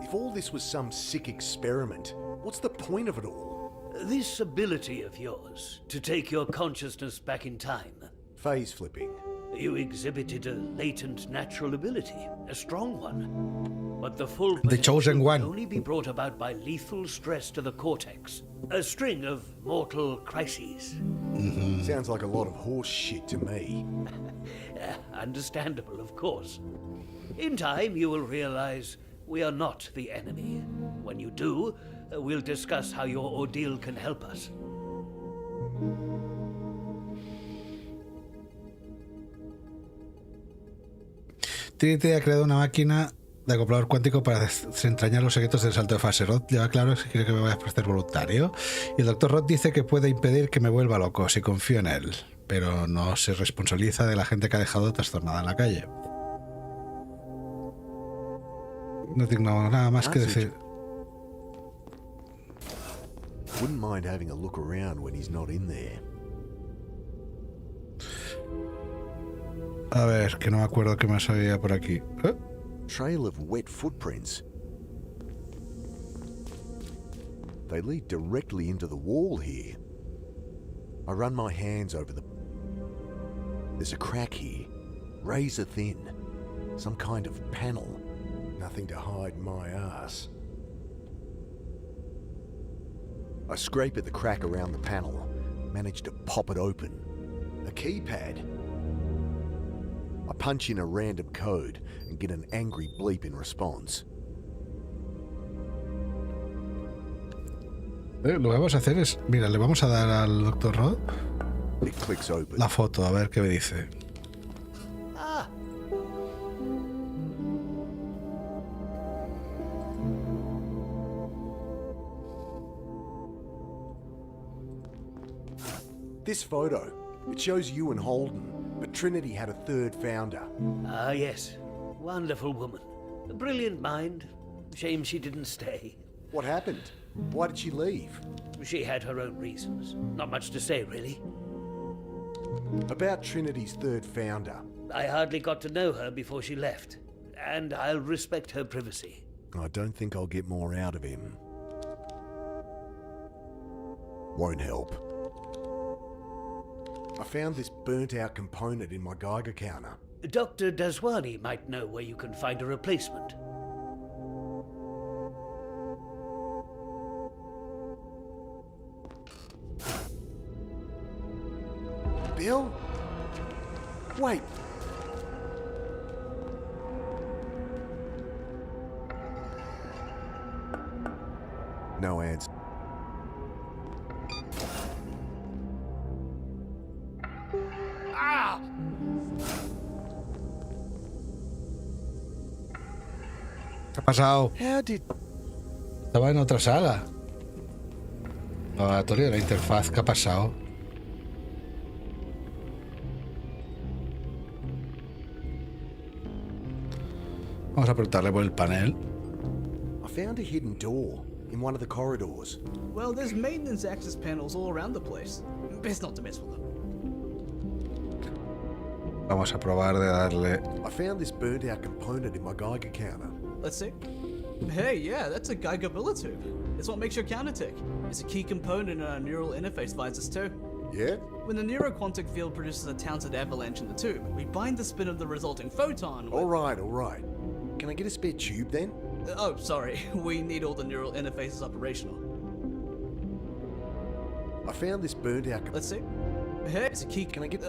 If all this was some sick experiment, what's the point of it all? This ability of yours, to take your consciousness back in time. Phase flipping. You exhibited a latent natural ability, a strong one. But the full The chosen potential one. can only be brought about by lethal stress to the cortex. A string of mortal crises. Sounds like a lot of horse shit to me. Understandable, of course. In time, you will realize we are not the enemy. When you do, we'll discuss how your ordeal can help us. Trinity ha creado una máquina de acoplador cuántico para desentrañar los secretos del salto de fase. Rod lleva claro si quiere que me vaya a prestar voluntario. Y el Dr. Rod dice que puede impedir que me vuelva loco si confío en él, pero no se responsabiliza de la gente que ha dejado trastornada en la calle. No tengo nada más que decir. Wouldn't mind having a look around when he's not in there. A ver, que no me acuerdo qué más había por aquí. ¿Eh? Trail of wet footprints. They lead directly into the wall here. I run my hands over the... There's a crack here. Razor thin. Some kind of panel. Nothing to hide my ass. I scrape at the crack around the panel. Manage to pop it open. A keypad. I punch in a random code and get an angry bleep in response. Lo que vamos a hacer es... Mira, le vamos a dar al Dr. Rod It clicks open. la foto, a ver qué me dice. Ah, This photo, it shows you and Holden, but Trinity had a third founder. ah, yes. Wonderful woman. A brilliant mind. Shame she didn't stay. What happened? Why did she leave? She had her own reasons. Not much to say, really. About Trinity's third founder. I hardly got to know her before she left. And I'll respect her privacy. I don't think I'll get more out of him. Won't help. I found this burnt-out component in my Geiger counter. Dr. Daswani might know where you can find a replacement. Bill? Wait. No answer. Ah! ¿Qué ha pasado? How did... Estaba en otra sala. Laboratorio de la interfaz. ¿Qué ha pasado? Vamos a preguntarle por el panel. I found a hidden door in one of the corridors. Well, there's maintenance access panels all around the place. Best not to mess with them. Vamos a probar de darle... I found this burnt out component in my Geiger counter. Let's see. Hey, yeah, that's a Geiger tube. It's what makes your counter tick. It's a key component in our neural interface visors too. Yeah? When the neuroquantic field produces a Townsend avalanche in the tube, we bind the spin of the resulting photon with... All right. Can I get a spare tube then? Oh, sorry. We need all the neural interfaces operational. I found this burnt out... Let's see. Hey, it's a key... Can I get...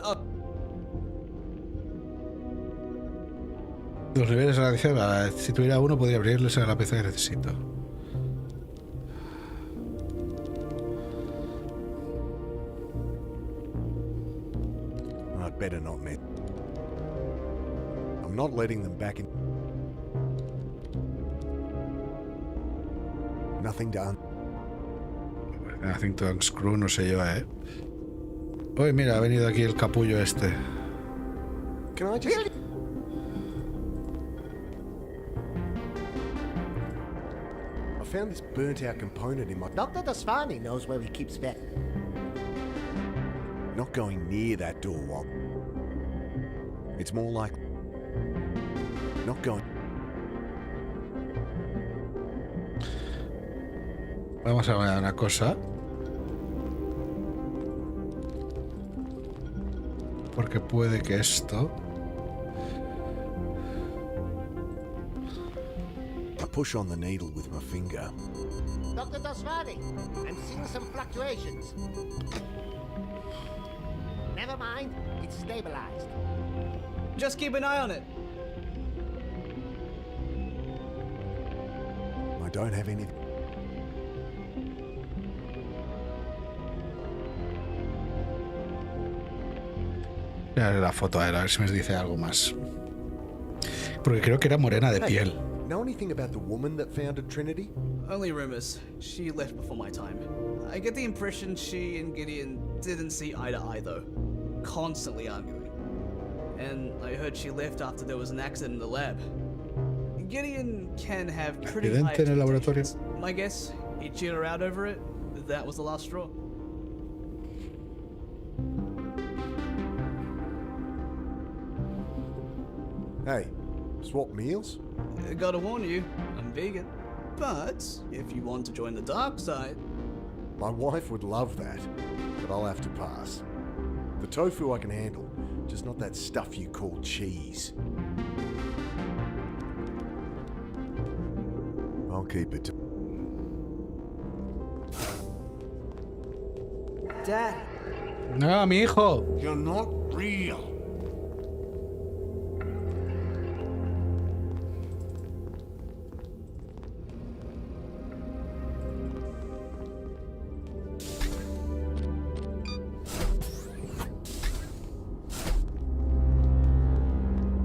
Los niveles de la edición, si tuviera uno podría abrirles a la pieza que necesito. I'd better not, mate. I'm not letting them back in. Nothing done. Nothing to unscrew, no sé yo, Uy, mira, ha venido aquí el capullo este. Can I just... I found this burnt out component in my... Dr. Dasvani knows where he keeps Beth. Not going near that door while... It's more like... Not going... Vamos a ver una cosa. Porque puede que esto... I push on the needle with my finger. Dr. Dasvani, I'm seeing some fluctuations. Never mind, it's stabilized. Just keep an eye on it. I don't have any... La foto a ver si me dice algo más. Porque creo que era morena de piel. Know anything about the woman that founded Trinity? Only rumors. She left before my time. I get the impression she and Gideon didn't see eye to eye though. Constantly arguing. And I heard she left after there was an accident in the lab. Gideon can have pretty high Accidente en el laboratorio. expectations. My guess, he cheered her out over it. That was the last straw. Hey, swap meals? Gotta warn you, I'm vegan. But if you want to join the dark side... My wife would love that, but I'll have to pass. The tofu I can handle, just not that stuff you call cheese. I'll keep it to... Dad. No, mi hijo. You're not real.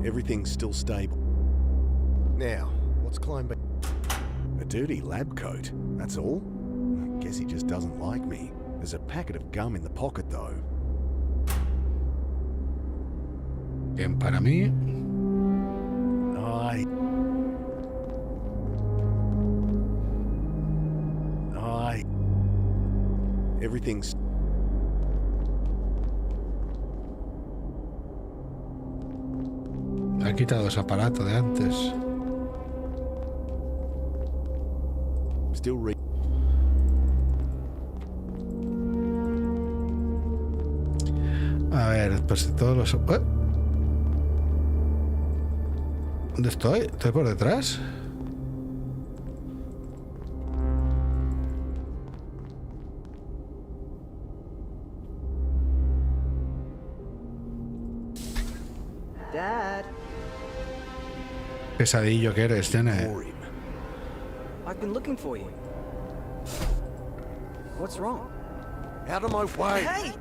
Everything's still stable. Now, what's climbing? A dirty lab coat, that's all? Guess he just doesn't like me. There's a packet of gum in the pocket, though. Bien para mí. Everything's... Ha quitado ese aparato de antes. Still A ver, pues de todos los... ¿Dónde estoy? ¿Estoy por detrás? Dad. Pesadillo que eres, Jenny. I've been looking for you. What's wrong? Out of my way! Hey!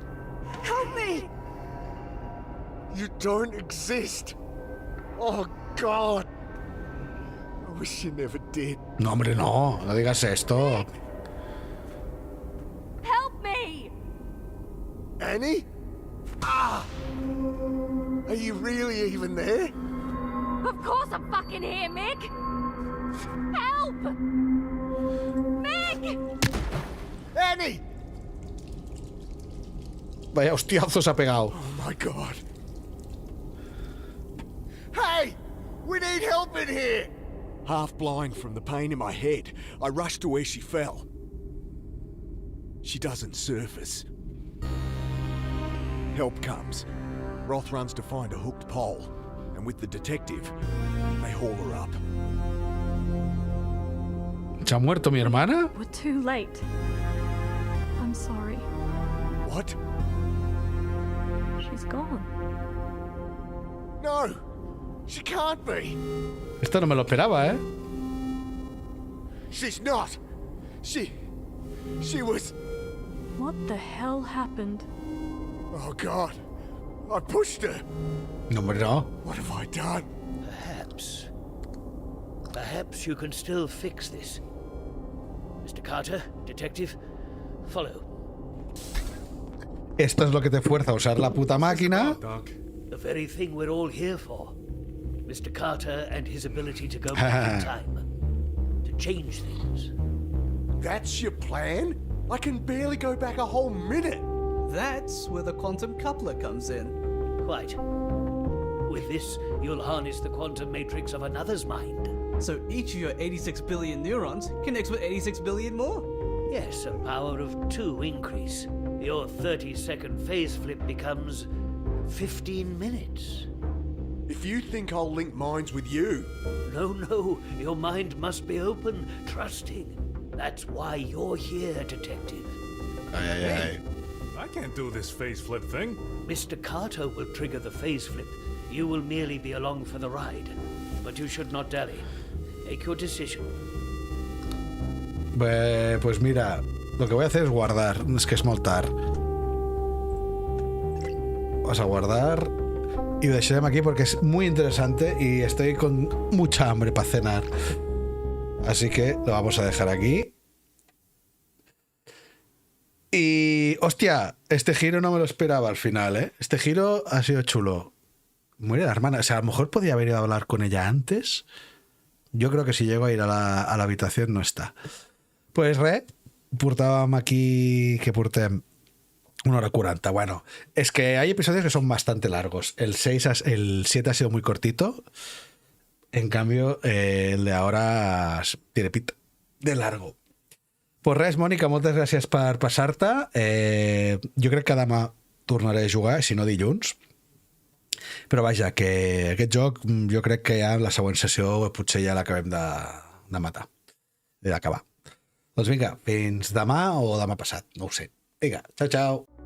Help me! You don't exist! Oh, God! I wish you never did. No, hombre, no. No digas esto. Help me! Annie? Ah! Are you really even there? Of course I'm fucking here, Mick! Help! Mick! Danny! Vaya hostiazo se ha pegado. Oh my god. Hey! We need help in here! Half blind from the pain in my head, I rushed to where she fell. She doesn't surface. Help comes. Roth runs to find a hooked pole, and with the detective, they haul her up. ¿Se ha muerto mi hermana? We're too late. I'm sorry. What? She's gone. No! She can't be! Esto no me lo esperaba, ¿eh? She's not! She was... What the hell happened? Oh god. I pushed her. No, hombre, no. What have I done? Perhaps you can still fix this. Mr. Carter, detective, follow. Esto es lo que te fuerza a usar la puta máquina. Doc. The very thing we're all here for. Mr. Carter and his ability to go back in time. To change things. That's your plan? I can barely go back a whole minute. That's where the quantum coupler comes in. Quite. With this, you'll harness the quantum matrix of another's mind. So each of your 86 billion neurons connects with 86 billion more. Yes, a power of 2 increase. Your 30-second phase flip becomes 15 minutes. If you think I'll link minds with you... No, your mind must be open, trusting. That's why you're here, detective. I can't do this phase flip thing. Mr. Carter will trigger the phase flip. You will merely be along for the ride. But you should not dally. Make your decision. Pues mira, lo que voy a hacer es guardar. Es que es molt tard. Vamos a guardar y lo deixarem aquí porque es muy interesante y estoy con mucha hambre para cenar. Así que lo vamos a dejar aquí. Y, hostia, este giro no me lo esperaba al final, ¿eh? Este giro ha sido chulo. Muere la hermana. O sea, a lo mejor podía haber ido a hablar con ella antes. Yo creo que si llego a ir a la habitación no està. Pues portàvem aquí... que portem? 1 hora 40. Bueno, es que hay episodios que son bastante largos. El 7 ha sido muy cortito. En cambio, el de ahora tiene pinta de largo. Pues res, Mònica, moltes gràcies per passar-te. Jo crec que demà tornaré a jugar, si no dilluns. Però vaja, que aquest joc jo crec que ja en la següent sessió potser ja l'acabem de matar, d'acabar. Doncs vinga, fins demà o demà passat, no ho sé. Vinga, ciao, ciao.